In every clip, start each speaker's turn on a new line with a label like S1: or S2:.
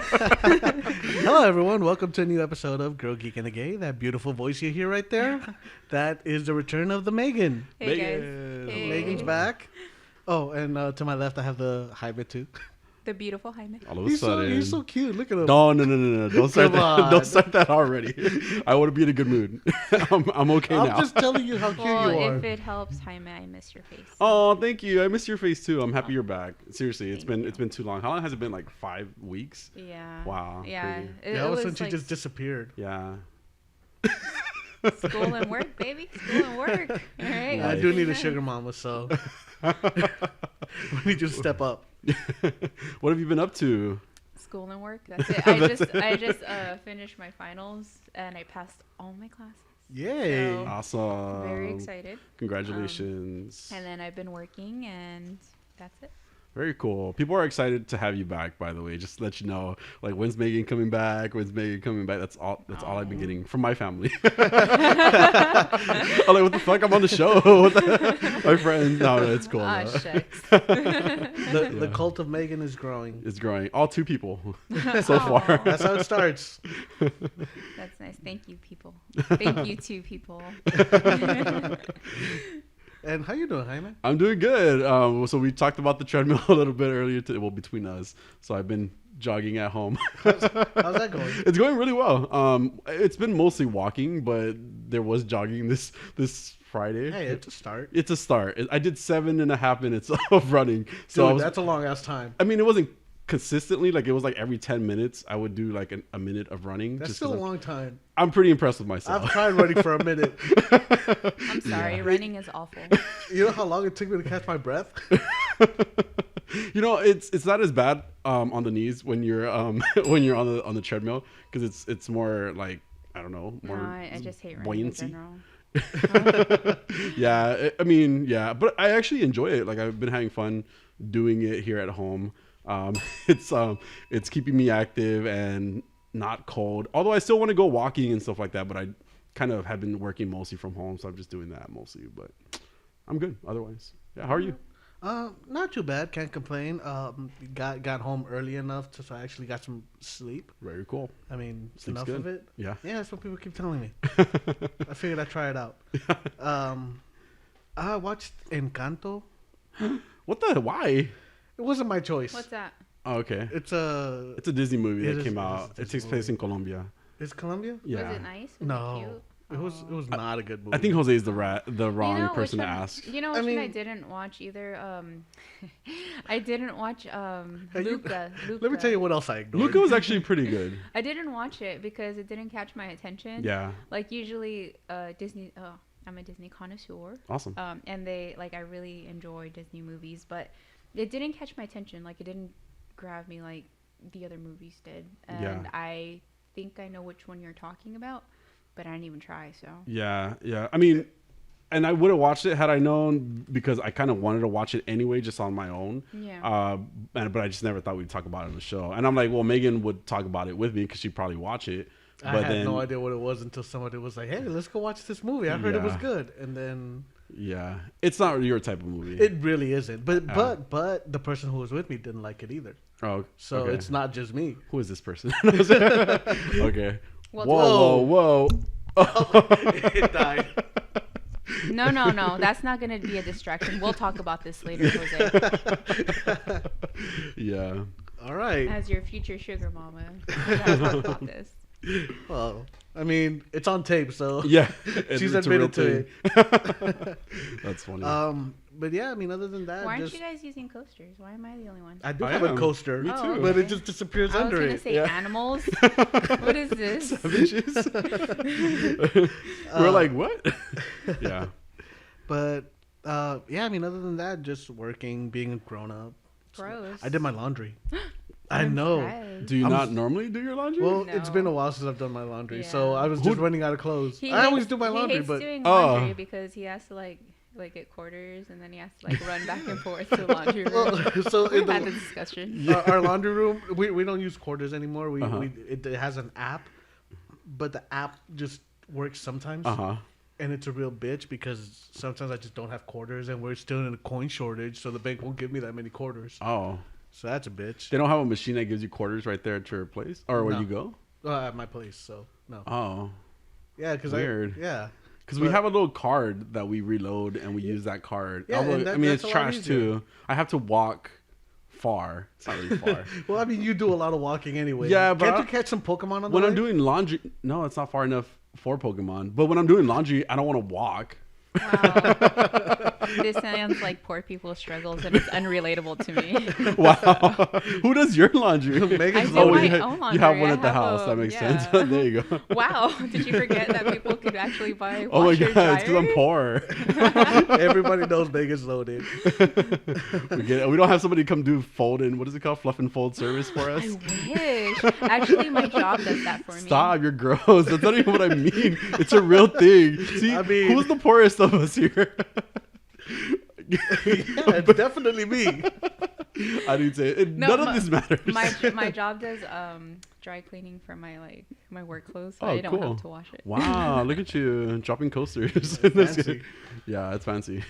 S1: Hello, everyone. Welcome to a new episode of Girl, Geek, and a Gay. That beautiful voice you hear right there, that is the return of the Megan.
S2: Hey
S3: Megan.
S2: guys. Hey.
S1: Megan's back. Oh, and to my left, I have the Jaime too.
S2: The beautiful Jaime.
S3: All of a sudden.
S1: He's so cute. Look at him.
S3: No. Don't start
S1: Come
S3: that.
S1: on.
S3: Don't start that already. I want to be in a good mood. I'm okay
S1: I'm
S3: now.
S1: just telling you how cute
S2: Well,
S1: you are.
S2: if it helps, Jaime, I miss your face.
S3: Oh, thank you. I miss your face too. I'm happy you're back. Seriously, it's
S2: Thank you.
S3: been too long. How long has it been? Like 5 weeks?
S2: Yeah.
S3: Wow.
S2: Yeah.
S3: Crazy.
S2: It
S1: All of a
S2: was
S1: sudden, she
S2: like
S1: just disappeared.
S3: Yeah.
S2: school and work, baby. School and work. All right.
S1: I
S3: Nice.
S1: do need a sugar mama, so we need you to step up.
S3: What have you been up to?
S2: School and work. That's it. I just finished my finals and I passed all my classes.
S1: Yay!
S2: So-
S3: Awesome.
S2: Very excited.
S3: Congratulations.
S2: And then I've been working and that's it.
S3: Very cool. People are excited to have you back, by the way. Just to let you know, like, when's Megan coming back? When's Megan coming back? That's all I've been getting from my family. I'm like, what the fuck? I'm on the show. My friend. No, it's cool.
S2: Ah,
S3: though.
S2: shucks.
S1: The cult of Megan is growing.
S3: It's growing. All 2 people so far.
S1: That's how it starts.
S2: That's nice. Thank you, people. Thank you, two people.
S1: And how you doing, Jaime?
S3: I'm doing good. So we talked about the treadmill a little bit earlier, between us. So I've been jogging at home.
S1: How's that going?
S3: It's going really well. It's been mostly walking, but there was jogging this Friday.
S1: Hey, it's a start.
S3: It's a start. I did 7.5 minutes of running. So
S1: Dude, that's a long ass time.
S3: I mean, it wasn't consistently. Like, it was like every 10 minutes, I would do like a minute of running.
S1: That's
S3: just
S1: still a
S3: 'cause
S1: long time.
S3: I'm pretty impressed with myself.
S1: I've tried running for a minute.
S2: I'm sorry. Running is awful.
S1: You know how long it took me to catch my breath?
S3: You know, it's not as bad on the knees when you're when you're on the treadmill, because it's more like, I don't know, more
S2: No, I just hate running
S3: buoyancy.
S2: in general.
S3: Yeah, I mean, yeah, but I actually enjoy it. Like, I've been having fun doing it here at home. It's keeping me active and not cold. Although I still want to go walking and stuff like that, but I kind of have been working mostly from home, so I'm just doing that mostly. But I'm good otherwise. Yeah, how are you?
S1: Not too bad. Can't complain. Got home early enough so I actually got some sleep.
S3: Very cool.
S1: I mean,
S3: Sleep's
S1: enough
S3: good.
S1: of it.
S3: Yeah.
S1: Yeah, that's what people keep telling me. I figured I'd try it out. I watched Encanto.
S3: What the? Why?
S1: It wasn't my choice.
S2: What's that?
S3: Oh, okay.
S1: It's a.
S3: It's a Disney movie
S1: It
S3: that
S1: is-
S3: came
S1: it is a
S3: out. It
S1: Disney
S3: takes place
S1: movie.
S3: in Colombia.
S1: Is it Colombia?
S3: Yeah.
S2: Was it nice? Was
S1: No.
S2: it cute?
S1: It was not a good movie.
S3: I think Jose's the wrong
S2: You know
S3: person to
S2: which one-
S3: ask.
S2: You know
S1: I
S2: which one I
S1: mean-
S2: didn't watch either? I didn't watch
S1: Hey,
S2: Luca.
S1: Let me tell you what else I ignored.
S3: Luca was actually pretty good.
S2: I didn't watch it because it didn't catch my attention.
S3: Yeah.
S2: Like usually Disney I'm a Disney connoisseur.
S3: Awesome.
S2: And I really enjoy Disney movies, but it didn't catch my attention. Like, it didn't grab me like the other movies did. And
S3: Yeah.
S2: I think I know which one you're talking about, but I didn't even try, so.
S3: Yeah. I mean, and I would have watched it had I known, because I kind of wanted to watch it anyway, just on my own.
S2: Yeah.
S3: But I just never thought we'd talk about it on the show. And I'm like, well, Megan would talk about it with me because she'd probably watch it.
S1: I
S3: But
S1: had
S3: then,
S1: no idea what it was until somebody was like, "Hey, let's go watch this movie. I heard it was
S3: Yeah.
S1: good." And then
S3: yeah, it's not your type of movie.
S1: it really isn't. But the person who was with me didn't like it either.
S3: Oh,
S1: So
S3: okay.
S1: it's not just me.
S3: Who is this person? Okay.
S2: Well,
S3: Whoa.
S1: It died.
S2: No. That's not going to be a distraction. We'll talk about this later, Jose.
S3: Yeah.
S1: All right.
S2: As your future sugar mama. We gotta talk about this.
S1: Well, I mean, it's on tape, so
S3: Yeah.
S1: she's
S3: it's a real
S1: admitted to it.
S3: That's funny.
S1: But yeah, I mean, other than that,
S2: Why aren't
S1: just
S2: you guys using coasters? Why am I the only one?
S1: I do
S3: I
S1: have a
S3: am.
S1: coaster,
S3: Me too.
S1: but
S2: okay.
S1: it just disappears
S2: I was
S1: under
S2: going to
S1: it.
S2: say
S3: Yeah.
S2: animals. What is this?
S3: Savages. We're like, what? Yeah.
S1: But yeah, I mean, other than that, just working, being a grown up.
S2: Gross.
S1: I did my laundry. I know.
S2: Surprised.
S3: Do you
S1: I'm
S3: not
S1: s-
S3: normally do your laundry?
S1: Well, it's
S2: No.
S1: been a while since I've done my laundry, so
S2: Yeah.
S1: I was just running out of clothes. I always do my
S2: He
S1: laundry,
S2: hates
S1: but
S2: doing
S3: Oh.
S2: laundry because he has to like get quarters and then he has to like run back and forth to the laundry room.
S1: well, so
S2: We've
S1: in
S2: had the
S1: the,
S2: discussion.
S1: our laundry room, we don't use quarters anymore.
S3: Uh-huh.
S1: It has an app, but the app just works sometimes.
S3: Uh-huh.
S1: And it's a real bitch because sometimes I just don't have quarters and we're still in a coin shortage, so the bank won't give me that many quarters.
S3: Oh.
S1: So that's a bitch.
S3: They don't have a machine that gives you quarters right there at your place or where
S1: No.
S3: you go.
S1: At my place, so no.
S3: Oh,
S1: Yeah, because
S3: weird.
S1: Yeah.
S3: Because we have a little card that we reload and we use that card.
S1: Yeah,
S3: Although,
S1: and
S3: I mean,
S1: that's
S3: it's
S1: a lot
S3: trash
S1: easier.
S3: too. I have to walk far. It's not really far.
S1: Well, I mean, you do a lot of walking anyway.
S3: Yeah, but
S1: Can't you catch some Pokemon on the
S3: When
S1: way?
S3: I'm doing laundry, no, it's not far enough for Pokemon. But when I'm doing laundry, I don't want to walk.
S2: Wow. This sounds like poor people's struggles, and it's unrelatable to me.
S3: Wow. Who does your laundry?
S1: Megan's
S2: I do
S1: laundry.
S2: my
S3: you,
S2: own
S3: you have
S2: laundry.
S3: one
S2: I
S3: at the
S2: have
S3: house.
S2: a-
S3: That makes
S2: yeah.
S3: sense. There you go.
S2: Wow. Did you forget that people could actually buy
S3: Oh my
S2: washer
S3: god, it's because I'm
S2: dryers?
S3: poor.
S1: Everybody knows Megan's loaded.
S3: We don't have somebody come do fold in. What is it called? Fluff and fold service for us.
S2: I wish. Actually, my job does that for me.
S3: Stop, you're gross. That's not even what I mean. It's a real thing. See,
S1: I mean-
S3: who's the poorest of us here?
S1: Yeah, it's definitely me.
S3: I didn't say it.
S2: No,
S3: None of this matters.
S2: My job does dry cleaning for my work clothes. So
S3: Oh,
S2: I don't
S3: cool.
S2: have to wash it.
S3: Wow, look at you dropping coasters.
S1: Fancy.
S3: Yeah, it's fancy.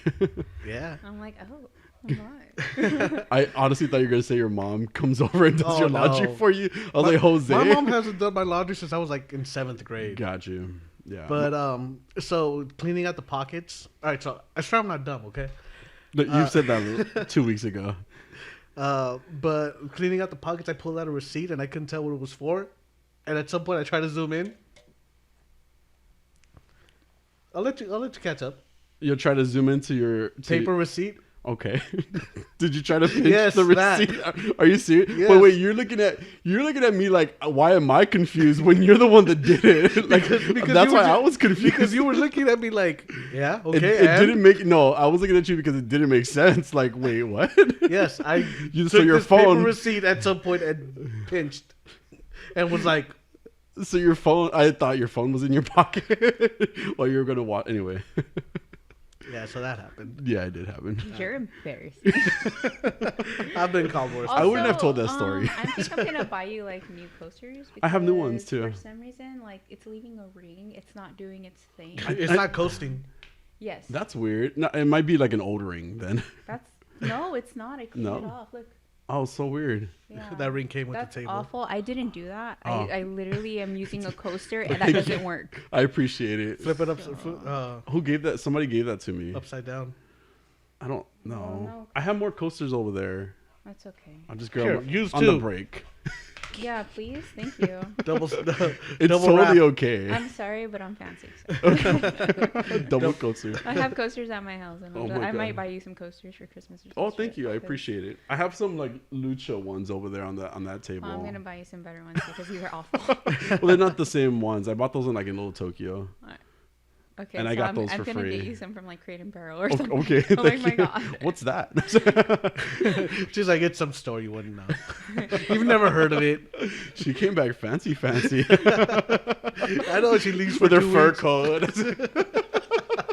S1: Yeah.
S2: I'm like, oh, I'm not.
S3: I honestly thought you were gonna say your mom comes over and does
S1: Oh,
S3: your laundry
S1: no.
S3: for you. I was like, Jose.
S1: My mom hasn't done my laundry since I was like in 7th grade.
S3: Got you. Yeah.
S1: But so cleaning out the pockets. All right, so I swear I'm not dumb, okay?
S3: But you've said that 2 weeks ago.
S1: But cleaning out the pockets, I pulled out a receipt and I couldn't tell what it was for. And at some point, I tried to zoom in. I'll let you catch up.
S3: You'll try to zoom into your
S1: Paper receipt.
S3: Okay. Did you try to pinch
S1: Yes,
S3: the
S1: that.
S3: receipt? Are you serious?
S1: Yes.
S3: But wait, you're looking at me like, why am I confused when you're the one that did it? Like,
S1: Because
S3: that's
S1: you were
S3: why I
S1: ju-
S3: was confused.
S1: Because you were looking at me like, yeah, okay.
S3: it
S1: and?
S3: didn't make I was looking at you because it didn't make sense. Like, wait, what?
S1: Yes, I
S3: You-
S1: took
S3: so your
S1: this paper
S3: phone-
S1: receipt at some point and pinched, and was like,
S3: So your phone, I thought your phone was in your pocket while you were gonna watch. Anyway,
S1: yeah. So that happened.
S3: yeah, it did happen.
S2: You're embarrassing.
S1: I've been called worse.
S3: I wouldn't have
S2: Also,
S3: told that story.
S2: I think I'm gonna buy you like new coasters.
S3: I have new ones,
S2: because
S3: too.
S2: For some reason, like it's leaving a ring. It's not doing its thing.
S1: It's not coasting.
S2: Yes.
S3: That's weird. No, it might be like an old ring then.
S2: No, it's not. I cleaned
S3: No.
S2: it off. Look.
S3: Oh, so weird.
S2: Yeah.
S1: That ring came with
S2: That's
S1: the table.
S2: awful. I didn't do that.
S3: Oh.
S2: I literally am using a coaster and that
S3: Thank you.
S2: doesn't work.
S3: I appreciate it.
S1: Flip it
S3: Who gave that? Somebody gave that to me.
S1: upside down.
S3: I don't know.
S2: no.
S3: I have more coasters over there.
S2: That's okay.
S3: I'll just
S1: Here,
S3: grab
S1: use
S3: on the
S1: two.
S3: break.
S2: Yeah, please. Thank you.
S1: Double.
S3: It's
S1: double
S3: totally
S1: wrap.
S3: okay.
S2: I'm sorry, but I'm fancy. So.
S3: Double coaster.
S2: I have coasters at my house, and
S3: Oh my
S2: I might
S3: God.
S2: buy you some coasters for Christmas or something.
S3: Oh, thank you. I appreciate it. I have some like lucha ones over there on that table.
S2: I'm gonna buy you some better ones because these are awful.
S3: Well, they're not the same ones. I bought those in like in Little Tokyo.
S2: Okay,
S3: And
S2: so
S3: I got those
S2: I'm
S3: for
S2: gonna
S3: free.
S2: get you some from like Crate and Barrel or
S3: Okay,
S2: something.
S3: okay,
S2: Oh
S3: thank
S2: my
S3: you.
S2: god.
S3: What's that?
S1: She's like, it's some store you wouldn't know. You've never heard of it.
S3: She came back fancy.
S1: I know she leaves for
S3: With her
S1: 2
S3: fur
S1: weeks.
S3: coat.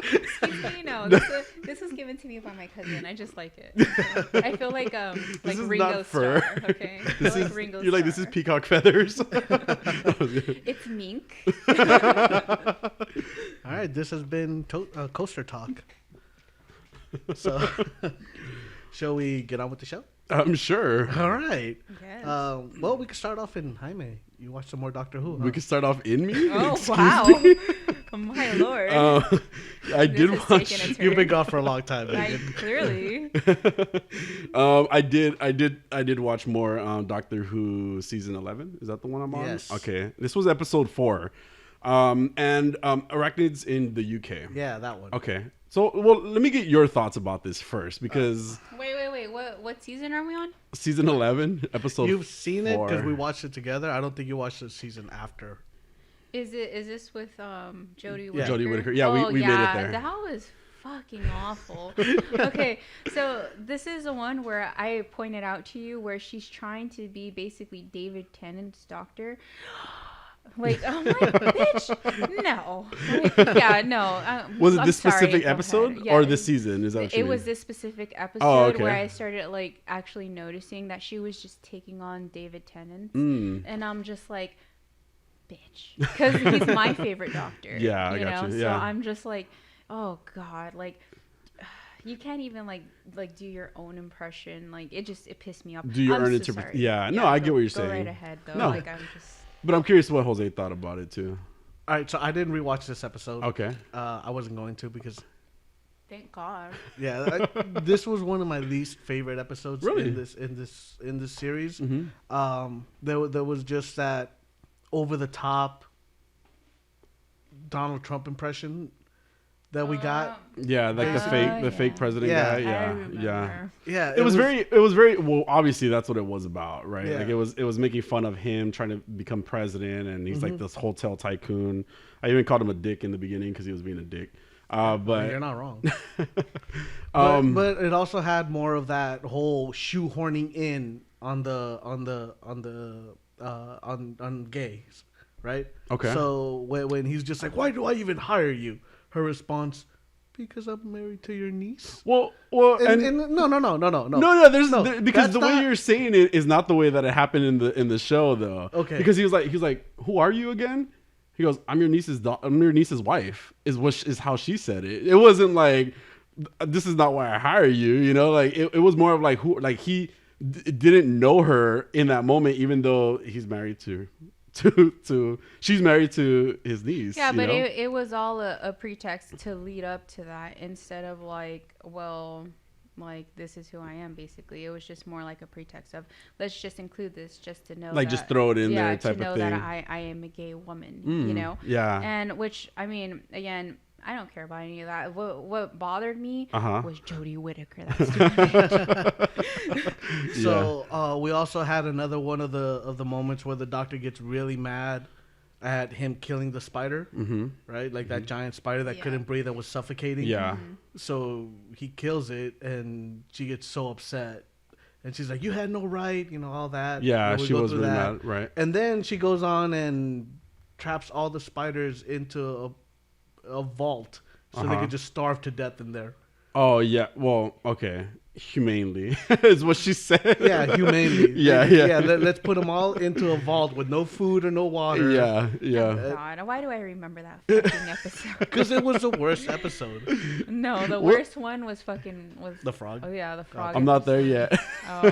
S2: Excuse me, no. This was given to me by my cousin. I just like it. I feel like
S3: This is
S2: Ringo
S3: not fur.
S2: Starr. Okay. I
S3: This
S2: feel
S3: is
S2: Ringo
S3: you're like this is
S2: Starr.
S3: peacock feathers.
S2: It's mink.
S1: All right, this has been coaster talk. So, shall we get on with the show?
S3: I'm sure.
S1: All right.
S2: Yes.
S1: Well, we can start off in Jaime. You watch some more Doctor Who. Huh?
S3: We can start off in me.
S2: Oh
S3: Excuse
S2: wow.
S3: me?
S2: Oh, my lord.
S3: I
S2: This
S3: did
S2: has
S3: watch.
S2: taken a turn.
S1: You've been gone for a long time.
S2: I,
S1: Megan.
S2: clearly.
S3: I did watch more Doctor Who season 11. Is that the one I'm on?
S1: Yes.
S3: Okay. This was episode 4. And arachnids in the UK.
S1: Yeah, that one.
S3: Okay. So, well, let me get your thoughts about this first because
S2: Wait. What season are we on?
S3: season 11, episode
S1: You've seen it
S3: 4.
S1: because we watched it together. I don't think you watched the season after.
S2: Is this with Jodie
S1: Yeah.
S2: Whittaker?
S3: Jodie Whittaker. Yeah, we made it there.
S2: That was fucking awful. Okay, so this is the one where I pointed out to you where she's trying to be basically David Tennant's doctor. Like, I'm like, bitch, no. Like, yeah, no.
S3: Was it
S2: I'm
S3: this
S2: sorry,
S3: specific
S2: go ahead.
S3: episode
S2: Yeah,
S3: or this season? Is that what you
S2: it
S3: mean?
S2: was this specific episode
S3: Oh, okay.
S2: where I started like actually noticing that she was just taking on David Tennant,
S3: Mm.
S2: and I'm just like, bitch, because he's my favorite doctor.
S3: Yeah, I got you,
S2: So
S3: yeah.
S2: I'm just like, oh god, like you can't even like do your own impression. Like it pissed me off.
S3: Do your
S2: I'm
S3: own
S2: so
S3: interpretation?
S2: sorry.
S3: Yeah, no, I get what you're
S2: Go right
S3: saying.
S2: ahead though.
S3: No.
S2: Like I'm just.
S3: But I'm curious what Jose thought about it too.
S1: All right, so I didn't rewatch this episode.
S3: Okay.
S1: I wasn't going to because
S2: Thank God.
S1: yeah, this was one of my least favorite episodes
S3: Really?
S1: in this series.
S3: Mm-hmm.
S1: There was just that over the top Donald Trump impression that we got.
S3: Yeah, like the fake president
S1: Yeah.
S3: guy.
S2: I
S3: Yeah,
S2: remember.
S3: yeah.
S1: Yeah,
S3: It was very well. Obviously, that's what it was about, right?
S1: Yeah.
S3: Like it was making fun of him trying to become president, and he's like this hotel tycoon. I even called him a dick in the beginning because he was being a dick. But
S1: you're not wrong. But it also had more of that whole shoehorning in on gays, right?
S3: Okay.
S1: So when he's just like, "Why do I even hire you?" Her response, "Because I'm married to your niece."
S3: well,
S1: And no.
S3: No, because
S1: That's
S3: the way
S1: not-
S3: you're saying it is not the way that it happened in the show, though.
S1: Okay.
S3: Because he was like, "Who are you again?" He goes, "I'm your niece's wife." Is how she said it. It wasn't like, "This is not why I hire you." You know, like it was more of like who, like he didn't know her in that moment, even though he's married to she's married to his niece.
S2: Yeah, but
S3: you know?
S2: it was all a pretext to lead up to that instead of like, well, like this is who I am. Basically, it was just more like a pretext of let's just include this just to know,
S3: like
S2: that,
S3: just throw it in
S2: yeah,
S3: there type
S2: to know
S3: of thing.
S2: that I am a gay woman. You know.
S3: Yeah.
S2: And which I mean, again, I don't care about any of that. What bothered me was Jodie Whittaker. That's stupid.
S1: So we also had another one of the moments where the doctor gets really mad at him killing the spider, right? Like that giant spider that couldn't breathe, that was suffocating.
S3: Yeah.
S1: So he kills it, and she gets so upset, and she's like, "You had no right," all that.
S3: Yeah,
S1: And we
S3: she
S1: go
S3: was
S1: through
S3: really
S1: that.
S3: mad, right?
S1: And then she goes on and traps all the spiders into a vault so they could just starve to death in there.
S3: Oh yeah. Well, okay. Humanely is what she said.
S1: Yeah, humanely.
S3: Yeah.
S1: Let's put them all into a vault with no food or no water.
S3: Yeah.
S2: Oh, God, why do I remember that fucking episode?
S1: Because it was the worst episode.
S2: No, the worst one was
S1: The frog.
S2: Oh yeah, the frog.
S3: I'm not there yet.
S2: Oh,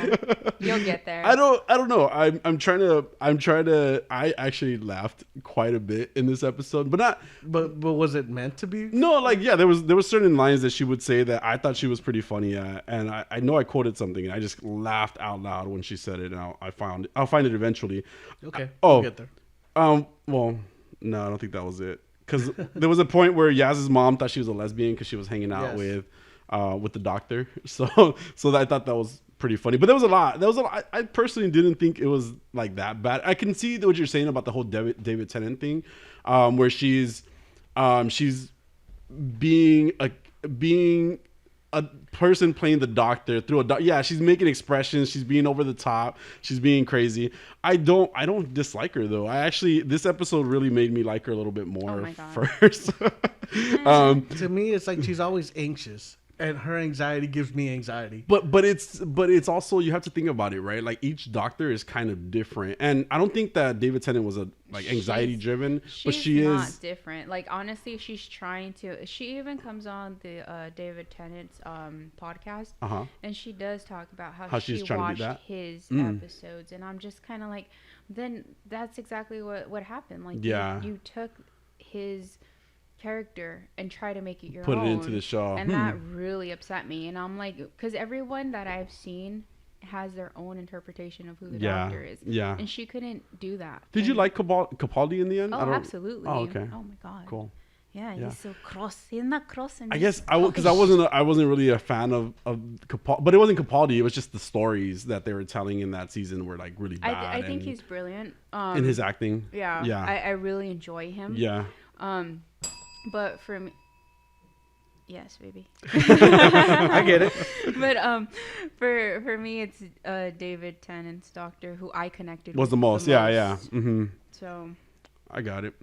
S2: you'll get there.
S3: I don't know. I'm trying to. I actually laughed quite a bit in this episode, but not.
S1: But was it meant to be?
S3: No, like yeah, there was certain lines that she would say that I thought she was pretty funny at, and I know I quoted something and I just laughed out loud when she said it. And I'll find it eventually.
S1: Okay.
S3: Oh,
S1: We'll get there.
S3: Well, no, I don't think that was it. Because there was a point where Yaz's mom thought she was a lesbian because she was hanging out with the doctor. So I thought that was pretty funny. But there was a lot. I personally didn't think it was like that bad. I can see what you're saying about the whole David Tennant thing, where she's being a person playing the doctor through she's making expressions, she's being over the top, she's being crazy. I don't dislike her though. This episode really made me like her a little bit more.
S2: Oh my God.
S3: First.
S1: To me, it's like she's always anxious, and her anxiety gives me anxiety.
S3: But it's also, you have to think about it, right? Like each doctor is kind of different, and I don't think that David Tennant was anxiety driven, but she
S2: not
S3: is
S2: different. Like honestly, she's trying to. She even comes on the David Tennant's podcast, and she does talk about how
S3: she's
S2: she
S3: trying to be
S2: watched
S3: that.
S2: his episodes, and I'm just kind of like, then that's exactly what happened. Like you took his character and try to make it your
S3: put
S2: own,
S3: it into the show,
S2: and that really upset me. And I'm like, because everyone that I've seen has their own interpretation of who the doctor is.
S3: Yeah.
S2: And she couldn't do that.
S3: Did you like Capaldi in the end?
S2: Oh, absolutely.
S3: Oh, okay.
S2: Oh my God.
S3: Cool.
S2: Yeah, he's so cross. He's not cross. And
S3: I guess I wasn't really a fan of Capaldi, but it wasn't Capaldi. It was just the stories that they were telling in that season were like really bad.
S2: I think he's brilliant.
S3: In his acting.
S2: Yeah.
S3: Yeah.
S2: I really enjoy him.
S3: Yeah.
S2: But for me, yes, baby.
S1: I get it.
S2: But for me, it's David Tennant's doctor who I connected
S3: Was
S2: with
S3: the most. Yeah. Mm-hmm.
S2: So
S3: I got it.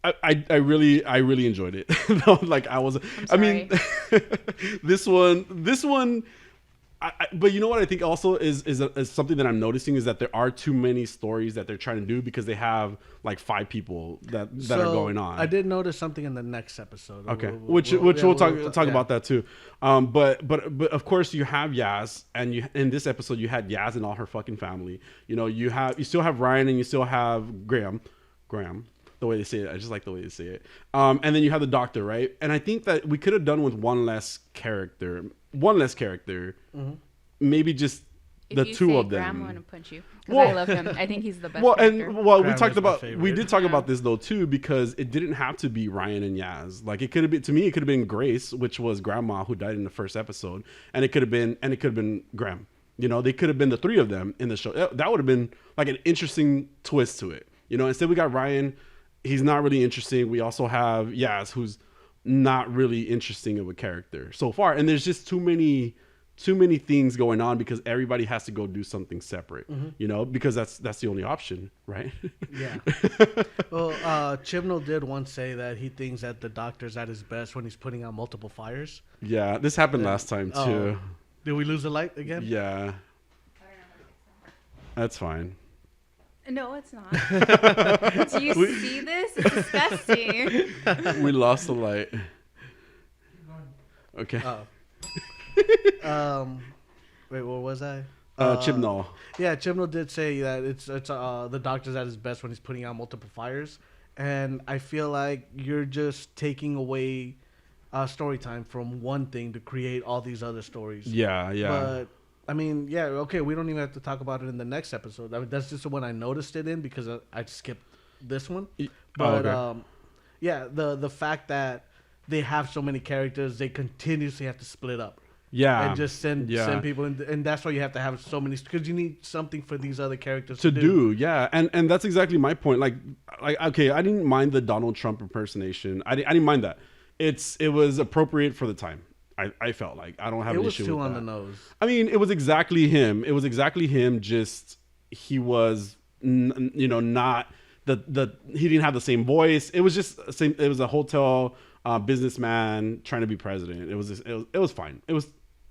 S3: I really enjoyed it. Like I was. I mean, this one. But you know what I think also is something that I'm noticing is that there are too many stories that they're trying to do because they have like 5 people that are going on.
S1: I did notice something in the next episode.
S3: Okay, we'll talk about that too. But of course you have Yaz, and in this episode you had Yaz and all her fucking family. You know, you still have Ryan and you still have Graham. The way they say it, I just like the way they say it. And then you have the doctor, right? And I think that we could have done with one less character. Mm-hmm. Maybe just the two of them.
S2: Graham, I'm gonna punch you because I love him. I think he's the best.
S3: Character.
S1: Graham
S3: we did talk about this though too, because it didn't have to be Ryan and Yaz. Like it could have been, to me, it could have been Grace, which was Grandma who died in the first episode, and it could have been Graham. You know, they could have been the 3 of them in the show. That would have been like an interesting twist to it. You know, instead we got Ryan. He's not really interesting. We also have Yaz, who's not really interesting of a character so far. And there's just too many things going on because everybody has to go do something separate, you know, because that's the only option, right?
S1: Yeah. Well, Chibnall did once say that he thinks that the doctor's at his best when he's putting out multiple fires.
S3: Yeah, this happened last time too.
S1: Did we lose the light again?
S3: Yeah. That's fine.
S2: No, it's not. Do you see this? It's disgusting.
S3: We lost the light. Okay.
S1: Wait, what was I?
S3: Chibnall.
S1: Yeah, Chibnall did say that it's the doctor's at his best when he's putting out multiple fires, and I feel like you're just taking away story time from one thing to create all these other stories.
S3: Yeah.
S1: But I mean, yeah, okay, we don't even have to talk about it in the next episode. I mean, that's just the one I noticed it in because I skipped this one. But yeah, the fact that they have so many characters, they continuously have to split up.
S3: Yeah,
S1: and just send people, and that's why you have to have so many, because you need something for these other characters
S3: to do. Yeah, and that's exactly my point. Like okay, I didn't mind the Donald Trump impersonation. I didn't mind that. It was appropriate for the time. I felt like I don't have an issue with that. It was too on the nose. I mean, it was exactly him. Just he was, not he didn't have the same voice. It was just same. It was a hotel businessman trying to be president. It was fine.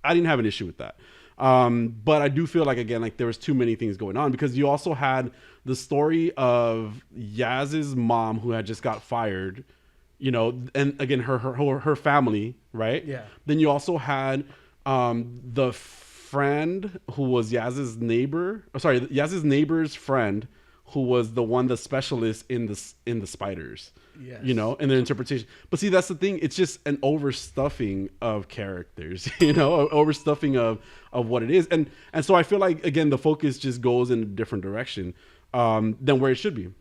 S3: I didn't have an issue with that. But I do feel like, again, like there was too many things going on because you also had the story of Yaz's mom who had just got fired. You know, and again, her family, right?
S1: Yeah.
S3: Then you also had the friend who was Yaz's neighbor's friend, who was the specialist in the spiders.
S1: Yes.
S3: You know, in their interpretation. But see, that's the thing. It's just an overstuffing of characters. You know, overstuffing of what it is, and so I feel like, again, the focus just goes in a different direction than where it should be.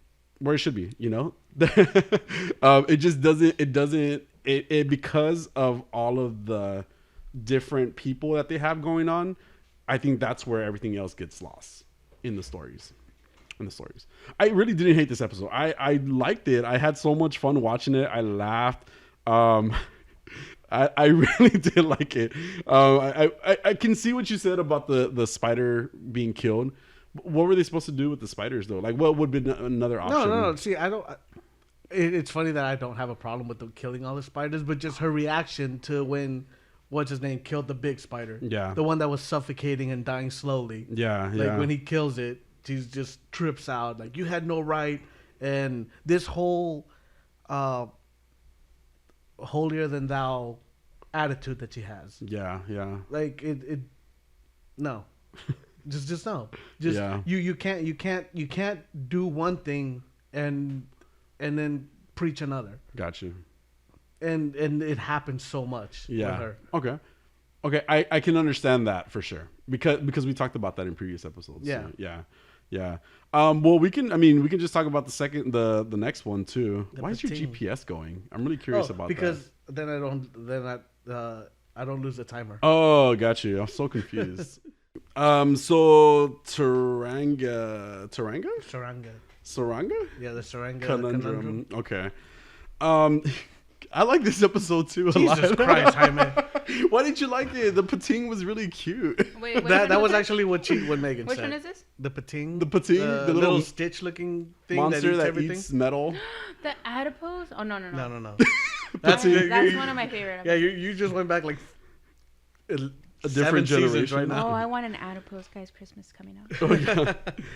S3: You know. It just doesn't because of all of the different people that they have going on. I think that's where everything else gets lost in the stories. I really didn't hate this episode. I liked it. I had so much fun watching it. I laughed. I really did like it. I can see what you said about the spider being killed. What were they supposed to do with the spiders though? Like, what would be another option?
S1: No. See, I don't. It's funny that I don't have a problem with them killing all the spiders, but just her reaction to when, what's his name, killed the big spider.
S3: Yeah.
S1: The one that was suffocating and dying slowly.
S3: Yeah.
S1: Like when he kills it, he just trips out. Like, you had no right. And this whole holier than thou attitude that she has.
S3: Yeah.
S1: Like no. Just no. Just you can't do one thing and then preach another.
S3: Got you.
S1: And it happens so much with her.
S3: Okay. I can understand that for sure because we talked about that in previous episodes.
S1: Yeah.
S3: So, yeah. Well, we can just talk about the next one too. Why is your GPS going? I'm really curious about that.
S1: Because then I don't lose the timer.
S3: Oh, got you. I'm so confused. So Saranga?
S1: Yeah, the Saranga
S3: conundrum. Okay. I like this episode too.
S1: Jesus Christ, Jaime.
S3: Why didn't you like it? The pating was really cute.
S2: Wait,
S1: that was actually what Megan said.
S2: Which one is this?
S1: The pating.
S3: The
S1: little Stitch looking thing
S3: monster
S1: that eats
S3: eats metal.
S2: The adipose? Oh no.
S1: No.
S2: That's one of my favorite.
S1: Yeah, you just went back like
S3: a different
S1: 7 seasons
S3: generation
S1: right now.
S2: Oh, I want an adipose guy's Christmas coming up.
S3: Oh, yeah.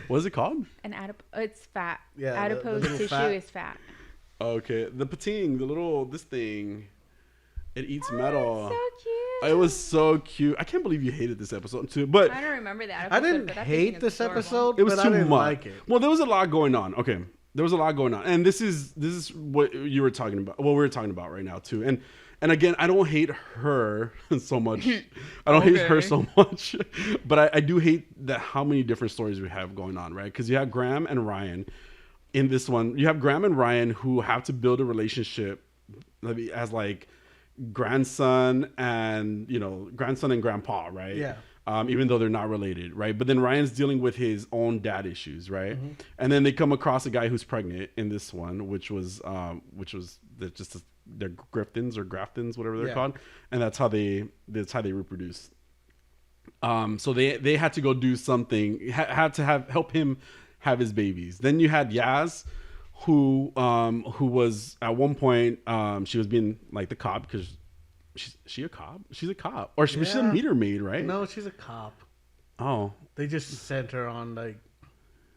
S3: What is it called?
S2: An it's fat.
S1: Yeah, the
S2: Adipose
S1: little
S2: tissue
S1: fat.
S2: is fat.
S3: Okay, the pating, this thing, it eats
S2: Oh,
S3: metal.
S2: so cute.
S3: It was so cute. I can't believe you hated this episode too. But
S2: I don't remember that.
S1: I didn't hate this episode,
S3: it was
S1: but
S3: too
S1: I didn't
S3: much.
S1: like it.
S3: Well, there was a lot going on. Okay, there was a lot going on, and this is what you were talking about. What we're talking about right now too. And again, I don't hate her so much. I don't hate her so much, but I do hate that how many different stories we have going on, right? Because you have Graham and Ryan in this one. You have Graham and Ryan who have to build a relationship as like grandson and grandpa, right?
S1: Yeah.
S3: Even though they're not related, right? But then Ryan's dealing with his own dad issues, right? And then they come across a guy who's pregnant in this one, which was they're Griftons or Graftons, whatever they're called, and that's how they reproduce. So they had to go do something, had to help him have his babies. Then you had Yaz, who was at one point she was being like the cop because she's a cop. She's a cop, or she's a meter maid, right?
S1: No, she's a cop.
S3: Oh,
S1: They just sent her on like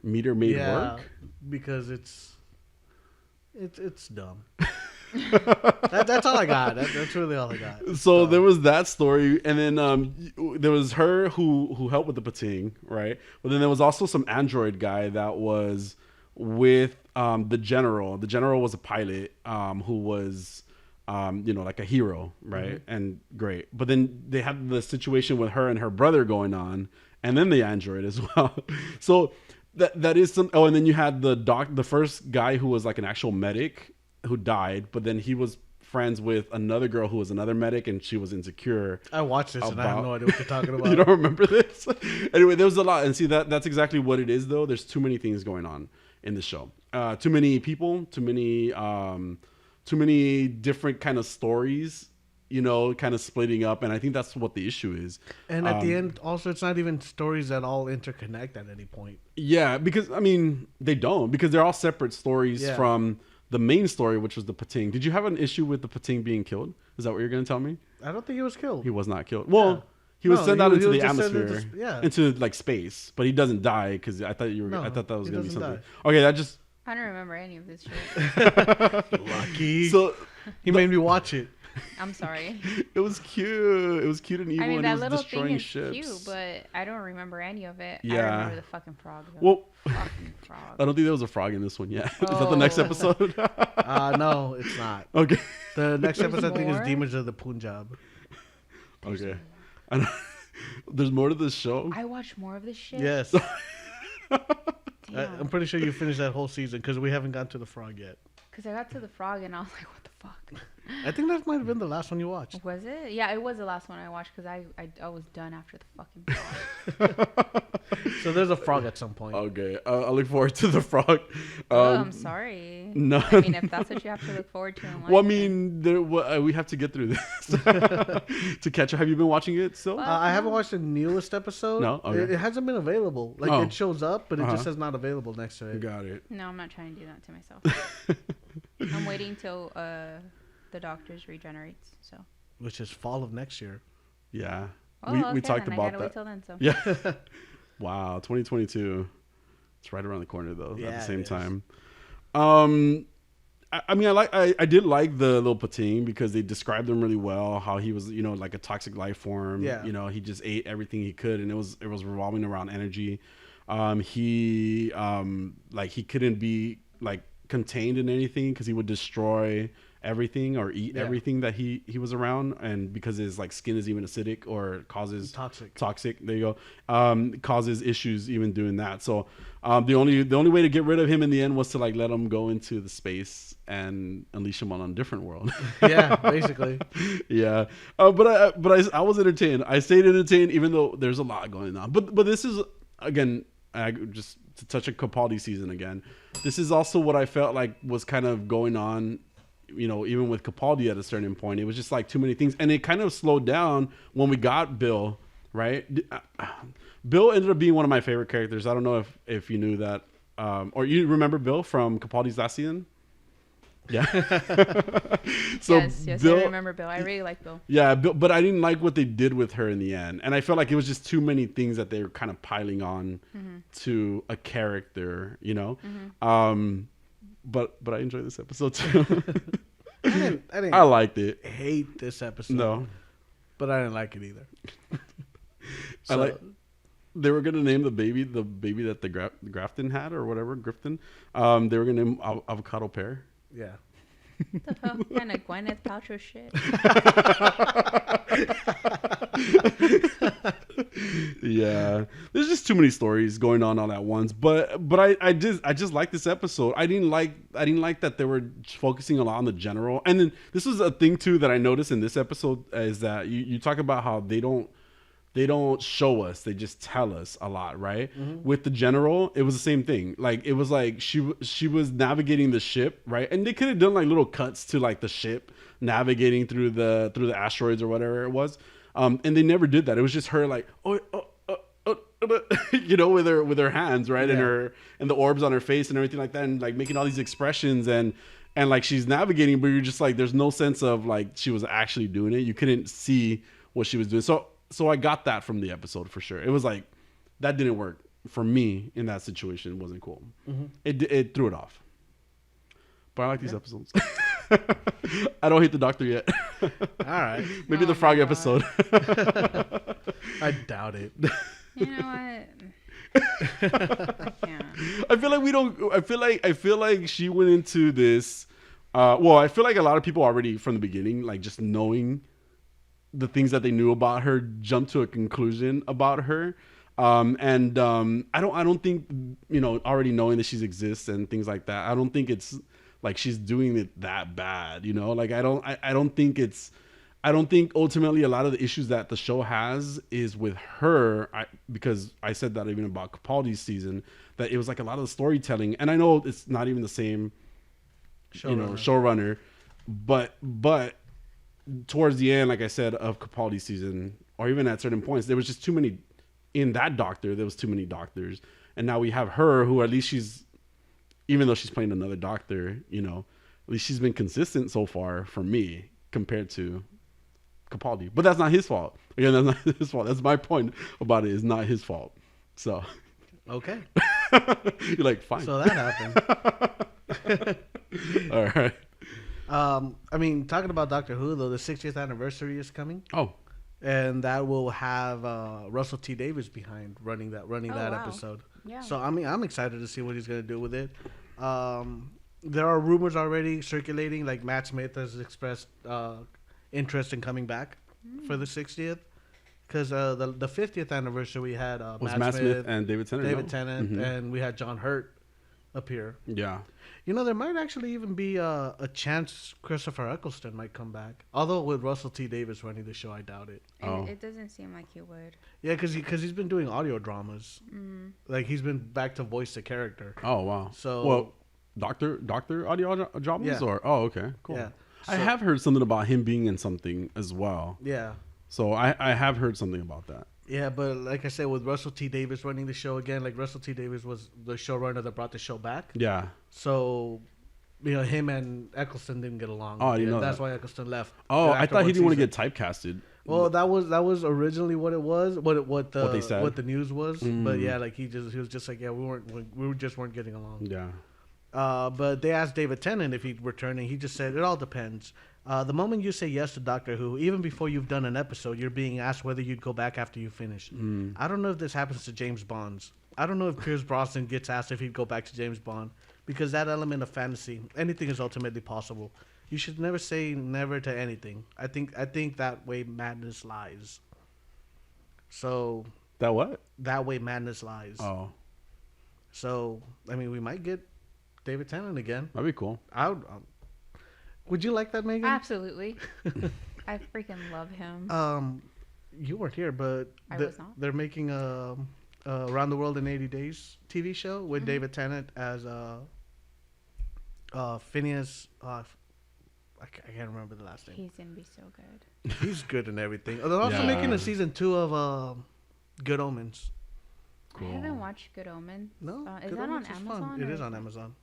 S3: meter maid work.
S1: because it's dumb. That's all I got. That's really all I got.
S3: So there was that story, and then there was her who helped with the pating, right? But then there was also some android guy that was with the general. The general was a pilot who was like a hero, right? And great. But then they had the situation with her and her brother going on, and then the android as well. So that is some. Oh, and then you had the first guy who was like an actual medic who died, but then he was friends with another girl who was another medic, and she was insecure.
S1: I watched this and I have no idea what you're talking about.
S3: You don't remember this? Anyway, there was a lot, and see that's exactly what it is. Though there's too many things going on in the show, too many people, too many different kind of stories, kind of splitting up, and I think that's what the issue is.
S1: And at the end, also, it's not even stories that all interconnect at any point.
S3: Yeah, because I mean they don't, because they're all separate stories from the main story, which was the pating. Did you have an issue with the pating being killed? Is that what you're going to tell me?
S1: I don't think he was killed.
S3: He was not killed. Well, he was sent out into the atmosphere,
S1: into
S3: into like space, but he doesn't die because I thought I thought that was going to be something.
S1: Die.
S3: Okay, that just.
S2: I don't remember any of this shit.
S1: Lucky.
S3: So
S1: he made me watch it.
S2: I'm sorry.
S3: It was cute. It was cute and evil.
S2: I mean,
S3: and
S2: that
S3: it was
S2: little
S3: destroying
S2: thing is
S3: ships.
S2: cute, but I don't remember any of it.
S3: Yeah.
S2: I remember the fucking frog, though.
S3: Well,
S2: fucking frog.
S3: I don't think there was a frog in this one yet. Is that the next episode?
S1: No, it's not.
S3: Okay.
S1: The next
S2: There's
S1: episode, I think, is
S2: more?
S1: Demons of the Punjab.
S3: Okay. There's more to this show.
S2: I watch more of this shit.
S1: Yes.
S2: Damn.
S1: I'm pretty sure you finished that whole season because we haven't gotten to the frog yet.
S2: Because I got to the frog and I was like, what the fuck?
S1: I think that might have been the last one you watched.
S2: Was it? Yeah, it was the last one I watched because I was done after the fucking frog.
S1: So there's a frog at some point.
S3: Okay. I look forward to the frog.
S2: I'm sorry.
S3: No.
S2: I mean, if that's what you have to look forward to in life.
S3: Well, I mean, we have to get through this to catch up. Have you been watching it still?
S1: I haven't watched the newest episode.
S3: No? Okay.
S1: It hasn't been available. Like, it shows up, but it just says not available next to it.
S3: Got it.
S2: No, I'm not trying to do that to myself. I'm waiting till the doctors regenerates. So.
S1: Which is fall of next year.
S3: Yeah.
S2: Oh,
S3: we
S2: okay,
S3: talked
S2: then
S3: about
S2: I gotta
S3: that.
S2: wait till then. So.
S3: Yeah. Wow, 2022. It's right around the corner though.
S1: Yeah,
S3: at the same
S1: it is.
S3: time. I mean, I did like the little pating because they described him really well. How he was, like a toxic life form.
S1: Yeah.
S3: He just ate everything he could, and it was revolving around energy. He couldn't be like contained in anything because he would destroy everything or eat everything that he was around, and because his like skin is even acidic or causes toxic, there you go, causes issues even doing that. So the only way to get rid of him in the end was to like let him go into the space and unleash him on a different world.
S1: Yeah, basically.
S3: Yeah. But I was entertained. I stayed entertained even though there's a lot going on. But this is, again, just to touch on Capaldi season again, this is also what I felt like was kind of going on, even with Capaldi at a certain point. It was just like too many things, and it kind of slowed down when we got Bill, right? Bill ended up being one of my favorite characters. I don't know if you knew that, or you remember Bill from Capaldi's last season. Yeah. So
S2: yes, I remember Bill. I really like Bill.
S3: Yeah, but I didn't like what they did with her in the end, and I felt like it was just too many things that they were kind of piling on to a character, you know. But I enjoyed this episode too.
S1: I didn't
S3: I liked it.
S1: hate this episode.
S3: No,
S1: but I didn't like it either.
S3: I like. They were gonna name the baby that the Grafton had or whatever Grifton. They were gonna name Avocado Pear.
S1: Yeah.
S2: The hell kind of Gwyneth Paltrow shit.
S3: Yeah, there's just too many stories going on all at once. But I just like this episode. I didn't like that they were focusing a lot on the general. And then this was a thing too that I noticed in this episode is that you talk about how they don't show us, they just tell us a lot, right? With the general, it was the same thing. Like it was like she was navigating the ship, right? And they could have done like little cuts to like the ship navigating through the asteroids or whatever it was, and they never did that. It was just her like you know, with her hands, right?
S1: Yeah.
S3: And the orbs on her face and everything like that, and like making all these expressions and like she's navigating, but you're just like there's no sense of like she was actually doing it. You couldn't see what she was doing. So I got that from the episode for sure. It was like that didn't work for me in that situation. It wasn't cool. It threw it off. But I like these episodes. I don't hate the Doctor yet.
S1: All right.
S3: Maybe the frog episode.
S1: I doubt it.
S2: You know what? I can't.
S3: I feel like we don't. I feel like she went into this. Well, I feel like a lot of people already from the beginning, like just knowing the things that they knew about her, jumped to a conclusion about her. I don't think, you know, already knowing that she exists and things like that, I don't think it's like she's doing it that bad, you know? Like I don't think ultimately a lot of the issues that the show has is with her, because I said that even about Capaldi's season, that it was like a lot of the storytelling, and I know it's not even the same showrunner, but towards the end, like I said, of Capaldi's season, or even at certain points, there was just too many in that Doctor. There was too many doctors, and now we have her, who at least she's, even though she's playing another Doctor, you know, at least she's been consistent so far for me compared to Capaldi. But that's not his fault. Again, that's not his fault. That's my point about it. It's not his fault. So
S1: Okay.
S3: you're like, fine.
S1: So that happened.
S3: All right.
S1: I mean, talking about Doctor Who, though, the 60th anniversary is coming.
S3: Oh,
S1: And that will have Russell T Davies behind running that
S2: wow.
S1: episode.
S2: Yeah.
S1: So I'm excited to see what he's gonna do with it. There are rumors already circulating, like Matt Smith has expressed interest in coming back for the 60th, because the 50th anniversary we had
S3: was Matt Smith and David Tennant.
S1: And we had John Hurt appear.
S3: Yeah.
S1: You know, there might actually even be a chance Christopher Eccleston might come back. Although with Russell T Davies running the show, I doubt it.
S2: It doesn't seem like he would.
S1: Yeah, because he's been doing audio dramas. Like he's been back to voice the character.
S3: Oh wow.
S1: So
S3: well, Doctor audio dramas,
S1: Yeah.
S3: or okay, cool.
S1: Yeah.
S3: I
S1: So-
S3: have heard something about him being in something as well.
S1: Yeah.
S3: So I have heard something about that.
S1: Yeah, but like I said, with Russell T Davies running the show again, like Russell T Davies was the showrunner that brought the show back.
S3: Yeah.
S1: So, you know, him and Eccleston didn't get along.
S3: Oh, I didn't know
S1: That's
S3: that.
S1: why Eccleston left.
S3: Oh, I
S1: after
S3: thought he
S1: one
S3: didn't want to
S1: season.
S3: get typecasted.
S1: Well, that was originally what it was. What
S3: they said.
S1: what the news was. But yeah, like he was just like, yeah, we just weren't getting along.
S3: Yeah.
S1: But they asked David Tennant if he'd return, and he just said it all depends. The moment you say yes to Doctor Who, even before you've done an episode, you're being asked whether you'd go back after you finish. I don't know if this happens to James Bond's. I don't know if Pierce Brosnan gets asked if he'd go back to James Bond, because that element of fantasy, anything is ultimately possible. You should never say never to anything. I think that way madness lies. So
S3: That what?
S1: that way madness lies.
S3: Oh,
S1: So I mean, we might get David Tennant again.
S3: that'd be cool.
S1: Would you like that, Megan?
S2: Absolutely. I freaking love him.
S1: You weren't here, but
S2: I was not.
S1: They're making a Around the World in 80 Days TV show with David Tennant as Phineas. I can't remember the last name.
S2: He's gonna be so good.
S1: He's good in everything. They're also
S3: Yeah.
S1: making a season 2 of Good Omens.
S3: Cool.
S2: I haven't watched Good Omens.
S1: No,
S2: Is
S1: Good
S2: that on
S1: Omens is
S2: Amazon?
S1: fun. It
S2: or
S1: is on Amazon.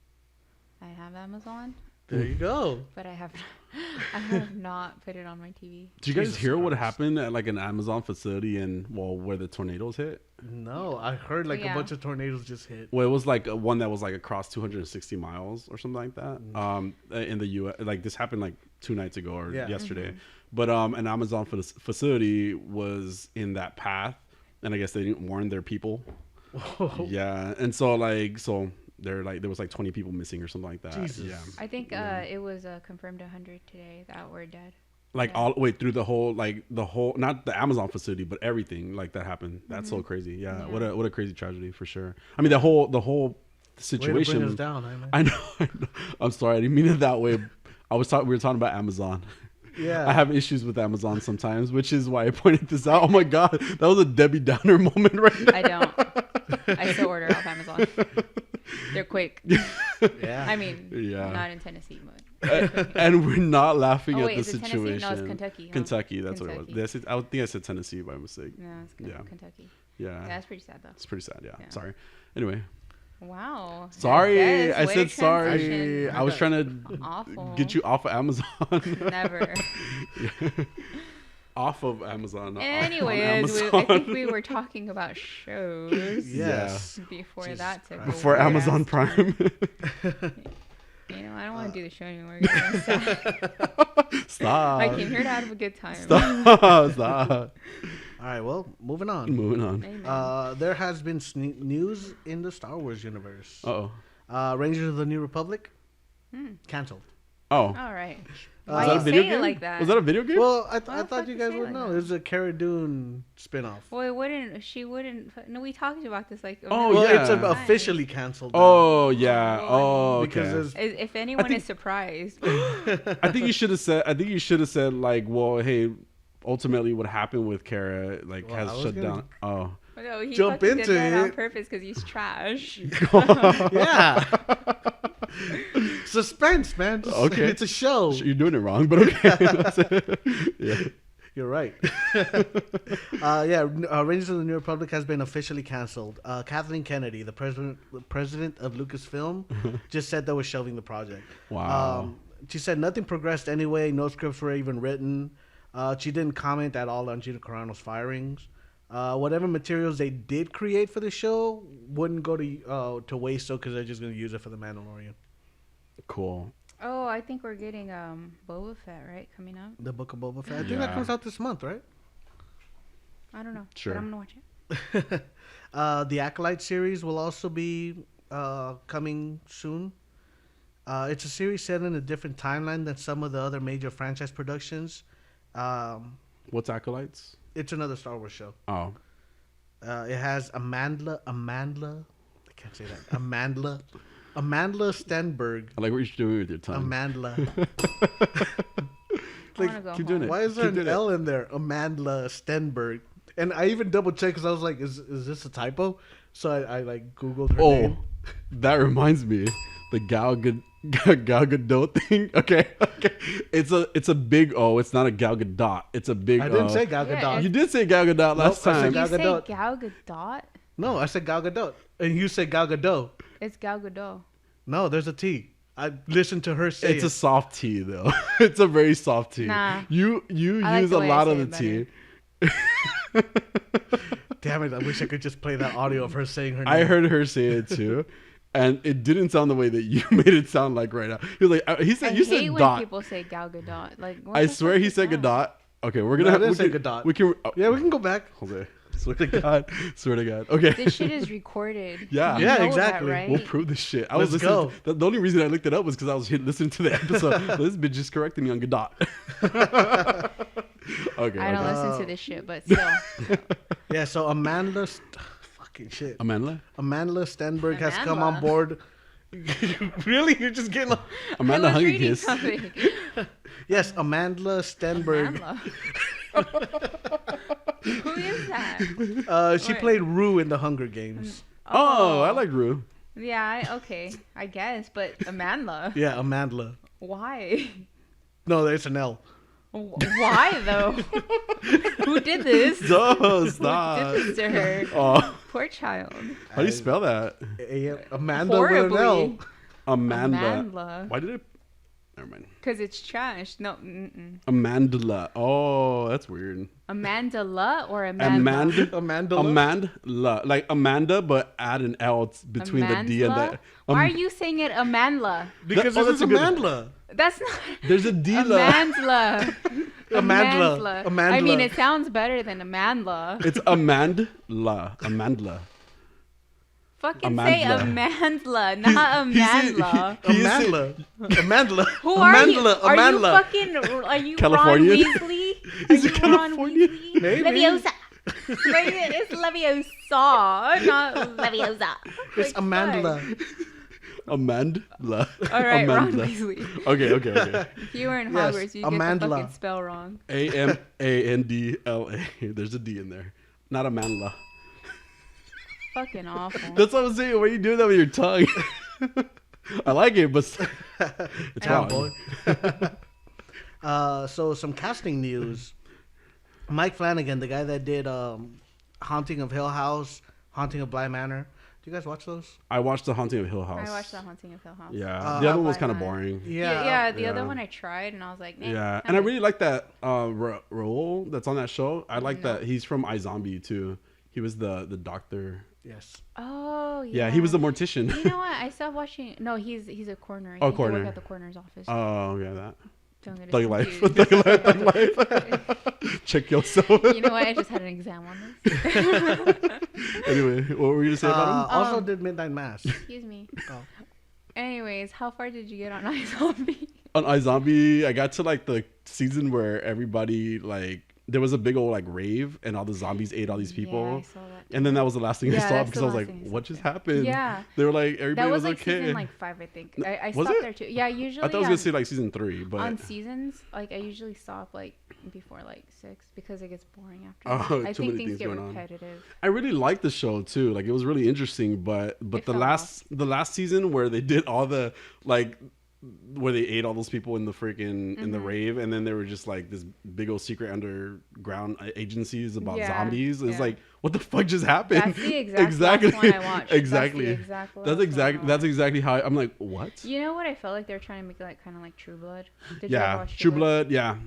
S2: I have Amazon.
S1: There you go.
S2: But I have not put it on my TV.
S3: Did you guys
S1: Jesus
S3: hear what
S1: Christ.
S3: happened at like an Amazon facility where the tornadoes hit?
S1: No, I heard like
S2: Yeah.
S1: a bunch of tornadoes just hit.
S3: Well, it was like one that was like across 260 miles or something like that. In the U.S., like this happened like 2 nights ago or yesterday. But an Amazon facility was in that path, and I guess they didn't warn their people. Yeah, and so they're like there was like 20 people missing or something like that.
S1: Jesus.
S3: Yeah,
S2: I think it was confirmed 100 today that were dead.
S3: like all the way through the whole not the Amazon facility, but everything like that happened. That's so crazy. Yeah,
S2: Yeah.
S3: what a crazy tragedy for sure. I mean the whole situation.
S1: Way to bring us down, man.
S3: I know. I'm sorry, I didn't mean it that way. We were talking about Amazon.
S1: Yeah.
S3: I have issues with Amazon sometimes, which is why I pointed this out. Oh my god, that was a Debbie Downer moment right there.
S2: I don't. I still order off Amazon. They're quick.
S1: Yeah.
S2: I mean,
S3: Yeah.
S2: not in Tennessee, but
S3: And we're not laughing
S2: Oh,
S3: at
S2: wait,
S3: the
S2: is it Tennessee?
S3: situation.
S2: No, it's Kentucky, huh?
S3: Kentucky, that's what it
S2: Kentucky.
S3: was. I think I said Tennessee by mistake.
S2: no, it's
S3: Yeah.
S2: Kentucky.
S3: Yeah.
S2: Yeah, that's pretty sad though.
S3: It's pretty sad. Yeah.
S2: Yeah.
S3: Sorry. Anyway,
S2: Wow.
S3: sorry.
S2: Yes,
S3: I
S2: way
S3: said
S2: to
S3: sorry.
S2: transition.
S3: I was trying to
S2: Awful.
S3: get you off of Amazon.
S2: Never.
S3: Off of Amazon. Not on
S2: Anyways,
S3: Amazon.
S2: I think we were talking about shows
S1: Yes.
S2: before
S1: Jesus
S2: that took
S1: Christ.
S2: a
S3: For
S2: weird
S3: Amazon
S2: ass
S3: Prime.
S2: You know, I don't want to do the show anymore. 'Cause I'm sad.
S3: Stop.
S2: I came here to have a good time.
S3: Stop. Stop.
S1: All right. Well, moving on.
S3: Moving on.
S2: Amen.
S1: There has been news in the Star Wars universe.
S3: Uh-oh.
S1: Rangers of the New Republic canceled.
S3: Oh.
S2: All right.
S1: Was
S2: Why
S1: that
S2: you
S1: a
S3: video
S2: saying
S3: game?
S2: it like that?
S3: Was that a video game?
S1: Well, I
S2: the
S1: thought
S2: fuck
S1: you
S2: you
S1: guys
S2: say
S1: would
S2: like
S1: know.
S2: that?
S1: It was a Cara Dune spinoff.
S2: Well, it wouldn't. She wouldn't. No, we talked about this like.
S3: Oh,
S1: Well,
S3: yeah.
S1: it's officially canceled. now.
S3: Oh yeah. Oh,
S1: Because
S3: okay.
S1: there's-
S2: If anyone
S3: think-
S2: is surprised,
S3: I think you should have said like, well, hey, ultimately what happened with Kara like
S1: Well, I
S3: has
S1: was
S3: shut
S1: gonna-
S3: down. Oh.
S2: no, he
S1: Jump
S2: fucking
S1: into
S2: did that on
S1: it.
S2: purpose because he's trash.
S1: Yeah. Suspense, man.
S3: Okay.
S1: It's a show.
S3: You're doing it wrong, but okay. Yeah.
S1: You're right. Rangers of the New Republic has been officially canceled. Kathleen Kennedy, the president of Lucasfilm, just said they were shelving the project.
S3: Wow.
S1: She said nothing progressed anyway. No scripts were even written. She didn't comment at all on Gina Carano's firings. Whatever materials they did create for the show wouldn't go to waste, because they're just going to use it for the Mandalorian.
S3: Cool.
S2: Oh, I think we're getting Boba Fett right coming up.
S1: The Book of Boba Fett. I think
S3: Yeah.
S1: that comes out this month, right?
S2: I don't know.
S3: Sure.
S2: But I'm gonna watch it.
S1: The Acolyte series will also be coming soon. It's a series set in a different timeline than some of the other major franchise productions.
S3: What's Acolytes?
S1: It's another Star Wars show.
S3: Oh.
S1: It has Amandla. I can't say that. Amandla Stenberg.
S3: I like what you're doing with your tongue.
S1: Amandla.
S2: I wanna go
S3: keep doing
S2: home.
S3: it.
S1: Why is there
S3: Keep
S1: an
S3: doing it.
S1: L in there? Amandla Stenberg. And I even double checked because I was like, is this a typo? So I like Googled her
S3: Oh,
S1: name.
S3: that reminds me. The Gal Gadot thing. Okay. It's a big O. It's not a Gal Gadot. It's a big O.
S1: I didn't say Gal
S2: Yeah,
S1: Gadot.
S3: You did say Gal Gadot last
S1: Nope, I said
S3: time.
S1: Gal
S2: You say
S1: Gadot.
S2: Gal Gadot?
S1: No, I said Gal Gadot. And you said Gal Gadot.
S2: It's Gal Gadot.
S1: No, there's a T. I listened to her say
S3: It's a
S1: it.
S3: soft T though. It's a very soft T.
S2: Nah.
S3: You
S2: I like
S3: use
S2: the
S3: a
S2: way I
S3: lot
S2: say
S3: of the
S2: it
S3: T.
S1: Damn it, I wish I could just play that audio of her saying her name.
S3: I heard her say it too. And it didn't sound the way that you made it sound like right now. He was like, he said,
S2: I
S3: you
S2: hate
S3: said
S2: when
S3: dot.
S2: people say Gal Gadot. Like, what
S3: I
S2: the
S3: swear
S2: fuck
S3: he
S2: is
S3: said
S2: that?
S3: Gadot. Okay, we're
S1: No,
S3: gonna
S1: I didn't
S3: we
S1: say
S3: can,
S1: Gadot.
S3: We can. Oh,
S1: Yeah, we can go back.
S3: Jose, swear to God, swear to God. Okay.
S2: This shit is recorded.
S3: Yeah.
S2: You
S1: Yeah,
S2: know
S1: exactly.
S2: That, right?
S3: We'll prove this shit. I
S1: Let's
S3: was listening. The only reason I looked it up was because I was listening to the episode. This bitch just corrected me on Gadot. Okay.
S2: I don't
S3: okay.
S2: listen to this shit, but still.
S1: Yeah, so Amanda... Fucking shit.
S3: Amanda?
S1: Amanda Stenberg has come
S2: Amandla.
S1: on board. Really? You're just getting...
S3: Amanda
S2: I was
S3: Hungry
S2: reading
S3: Kiss.
S2: something.
S1: Yes, Amanda Stenberg.
S2: Amandla. Who is that?
S1: She
S2: What?
S1: played Rue in the Hunger Games.
S3: Oh, I like Rue.
S2: Yeah, okay. I guess, but Amandla.
S1: Yeah, Amandla.
S2: Why?
S1: No, there's an L.
S2: Why, though? Who did this?
S3: No,
S2: Who
S3: stop.
S2: did this to her?
S3: Oh,
S2: Poor child.
S3: how do you spell that?
S1: Amanda with an L.
S2: Horribly.
S3: Amanda.
S2: Amandla.
S3: Why did it? Never mind.
S2: Because it's trash. No.
S3: Amandla. Oh, that's weird.
S2: Amandla or Amanda?
S3: Amandla. Like Amanda, but add an L between the D and the.
S2: Why are you saying it Amandla?
S1: Because this is Amandla.
S2: That's not.
S3: There's a D.
S2: Amandla.
S1: Amandla.
S2: I mean, it sounds better than Amandla.
S3: It's Amandla.
S2: Fucking say Amandla, not Amandla.
S1: Amandla.
S2: Who are you? Are you
S3: Californian?
S2: Ron Weasley?
S3: Is it Californian?
S1: Maybe.
S2: Leviosa. It's Leviosa, not Leviosa.
S1: It's Amandla.
S3: Amandla.
S2: All right, Ron Weasley.
S3: Okay.
S2: If you were in Hogwarts, you'd get the fucking spell wrong.
S3: Amandla. There's a D in there. Not Amandla.
S2: Fucking awful.
S3: That's what I'm saying. Why are you doing that with your tongue? I like it, but it's wrong.
S1: Boy. So some casting news. Mike Flanagan, the guy that did Haunting of Hill House, Haunting of Bly Manor. Do you guys watch those?
S3: I watched The Haunting of Hill House.
S2: I watched The Haunting of Hill House.
S3: Yeah. The other one was kind of boring.
S2: Yeah. The other one I tried, and I was like, nah.
S3: Yeah. And I really like that Raul that's on that show. I like that. He's from iZombie, too. He was the doctor.
S1: Yes.
S2: Oh, yeah.
S3: Yeah, he was the mortician.
S2: You know what? I stopped watching. No, he's a coroner.
S3: Oh, coroner.
S2: He worked at the coroner's office.
S3: Oh, yeah, that.
S2: Thug
S3: life. Thug life. Check yourself.
S2: You know what? I just had an exam on this.
S3: Anyway, what were you going to say about him?
S1: Also did Midnight Mass.
S2: Excuse me.
S1: Oh.
S2: Anyways, how far did you get on iZombie?
S3: On iZombie, I got to like the season where everybody like there was a big old like rave and all the zombies ate all these people.
S2: Yeah, I saw that.
S3: And then that was the last thing I saw because I was like, what just happened?
S2: Yeah.
S3: They were like, everybody
S2: that was
S3: like
S2: okay.
S3: Season
S2: like 5, I think. I
S3: was
S2: stopped
S3: it?
S2: there too. Yeah, usually.
S3: I thought I was going to say like season 3, but.
S2: On seasons, like I usually stop like before like 6 because it gets boring after that. I think things get repetitive.
S3: I really liked the show too. Like it was really interesting, but the last season where they did all the like where they ate all those people in the freaking in the rave, and then they were just like this big old secret underground agencies about zombies. It's like, what the fuck just happened?
S2: That's the exact last one I watched.
S3: Exactly. That's exactly how I'm like, what?
S2: You know what? I felt like they were trying to make it like kind of like True Blood.
S3: Did you ever watch True Blood? Yeah,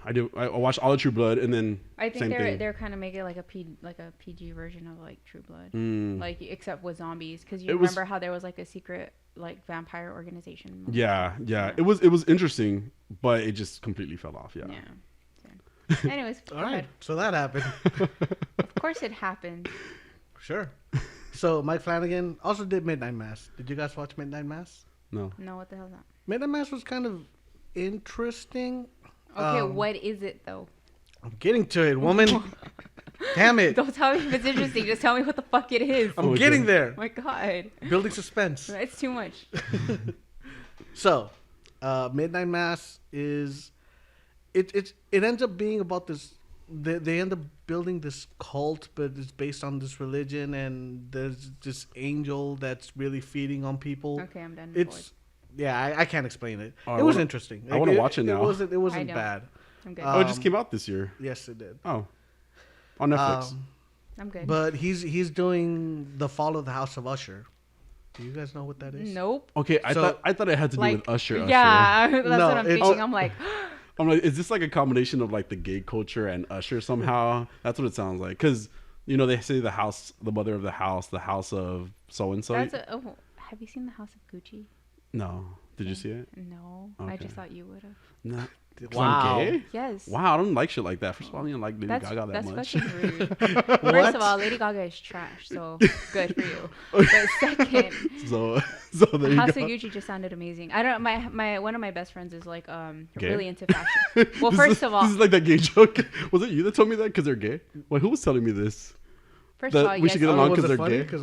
S3: I do. I watched all of True Blood, and then
S2: I think they're kind of making like a PG version of like True Blood, like except with zombies, because you remember how there was like a secret like vampire organization.
S3: Yeah. It was interesting, but it just completely fell off. Yeah.
S2: Anyways,
S1: all right. So that happened.
S2: Of course, it happened.
S1: Sure. So Mike Flanagan also did Midnight Mass. Did you guys watch Midnight Mass?
S3: No.
S2: What the hell is that?
S1: Midnight Mass was kind of interesting.
S2: Okay, what is it though?
S1: I'm getting to it, woman. Damn it.
S2: Don't tell me if it's interesting. Just tell me what the fuck it is.
S1: I'm getting there.
S2: Oh my God.
S1: Building suspense.
S2: It's too much.
S1: So, Midnight Mass is... It ends up being about this... They end up building this cult, but it's based on this religion, and there's this angel that's really feeding on people.
S2: Okay, I'm done.
S1: Yeah, I can't explain it. It was interesting.
S3: I want to watch it now.
S1: It wasn't bad.
S2: I'm good.
S3: It just came out this year.
S1: Yes, it did.
S3: Oh, on Netflix.
S2: I'm good.
S1: But he's doing The Fall of the House of Usher. Do you guys know what that is?
S2: Nope.
S3: Okay, I thought it had to do with Usher.
S2: Yeah, that's what I'm thinking. I'm like,
S3: is this like a combination of like the gay culture and Usher somehow? That's what it sounds like. Because they say the mother of the house of so and so.
S2: have you seen the House of Gucci?
S3: No. Did you see it?
S2: No.
S3: Okay.
S2: I just thought you would have.
S3: No.
S1: Wow.
S3: I'm gay?
S2: Yes.
S3: Wow, I don't like shit like that. First of all, I don't like Lady Gaga that much.
S2: That's fucking rude. First of all, Lady Gaga is trash, so good for you. But second,
S3: so there you
S2: House of
S3: go.
S2: Gucci just sounded amazing. I don't. My one of my best friends is like
S3: gay?
S2: really into fashion. Well, first of all,
S3: this is like that gay joke. Was it you that told me that because they're gay? Wait, who was telling me this?
S2: First of all,
S3: we should get along because they're gay.
S1: Because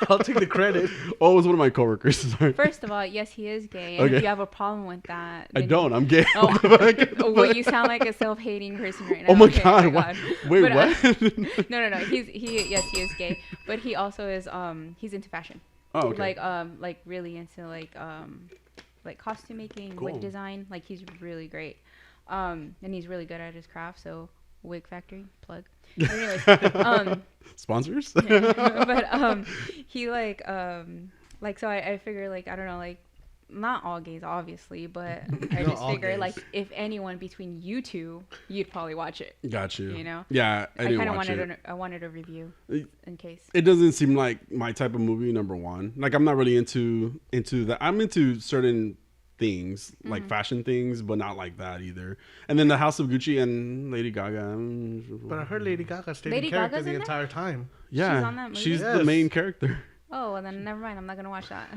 S1: I'll take the credit.
S3: Oh, it was one of my coworkers. Sorry.
S2: First of all, yes, he is gay. And if you have a problem with that,
S3: I don't. I'm gay.
S2: Well, you sound like a self-hating person right now.
S3: Oh my God! Wait,
S2: but,
S3: what?
S2: No. He is gay, but he also is he's into fashion.
S3: Oh, okay.
S2: Like really into like costume making, wig design. Like he's really great, and he's really good at his craft. So Wig Factory plug. Anyways,
S3: sponsors.
S2: Yeah, but he so I figure like I don't know, like not all gays, obviously, but I
S1: No,
S2: just
S1: all
S2: figure
S1: gays.
S2: like if anyone between you two, you'd probably watch it.
S3: Got you.
S2: You know?
S3: Yeah, I didn't
S2: kind of
S3: watch
S2: wanted
S3: it.
S2: I wanted a review in case.
S3: It doesn't seem like my type of movie. Number one, like I'm not really into that. I'm into certain things like fashion things, but not like that either. And then the House of Gucci and Lady Gaga.
S1: But I heard Lady Gaga stayed
S2: Lady
S1: in character
S2: Gaga's
S1: the
S2: in there?
S1: entire time.
S3: Yeah,
S2: She's on that movie?
S3: she's the
S1: Yes.
S3: main character.
S2: Oh, well then never mind. I'm not gonna watch that.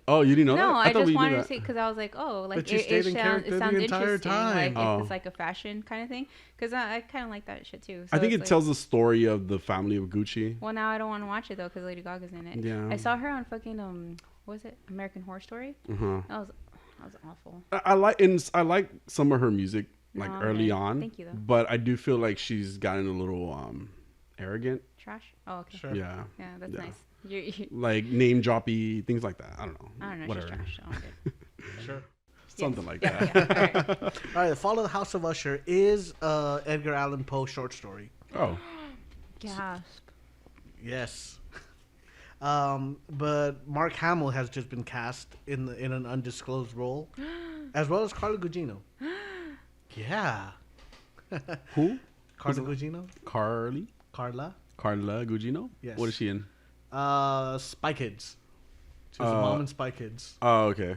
S3: Oh, you didn't know that?
S2: No, I
S3: thought
S2: just
S3: we knew
S2: wanted to
S3: that.
S2: see because I was like, oh, like
S1: But she stayed in character
S2: it sounds
S1: the entire
S2: interesting.
S1: time.
S2: Like
S3: Oh.
S2: if it's like a fashion kind of thing, because I kind of like that shit too.
S3: I
S2: So
S3: think
S2: it's
S3: it
S2: like,
S3: tells the story of the family of Gucci.
S2: Well, now I don't want to watch it though because Lady Gaga's in it.
S3: Yeah.
S2: I saw her on fucking what was it, American Horror Story?
S3: Uh-huh.
S2: That was awful.
S3: I like some of her music like
S2: No,
S3: early
S2: okay.
S3: on.
S2: Thank you, though.
S3: But I do feel like she's gotten a little arrogant.
S2: Trash. Oh, okay.
S1: Sure.
S3: Yeah.
S2: Yeah, that's
S3: Yeah.
S2: nice. You
S3: Like name droppy things like that. I don't know.
S2: I don't know.
S3: Whatever.
S2: She's trash. So I'm good.
S1: Sure.
S3: Something like
S2: Yeah,
S3: that.
S2: yeah. All right.
S1: All right, The Fall of the House of Usher is Edgar Allan Poe short story.
S3: Oh.
S2: Gasp.
S1: Yes. But Mark Hamill has just been cast in an undisclosed role, as well as Carla Gugino. Yeah.
S3: Who?
S1: Carla Gugino?
S3: Carla Gugino?
S1: Yes.
S3: What is she in?
S1: Spy Kids. She was a mom in Spy Kids.
S3: Oh, okay.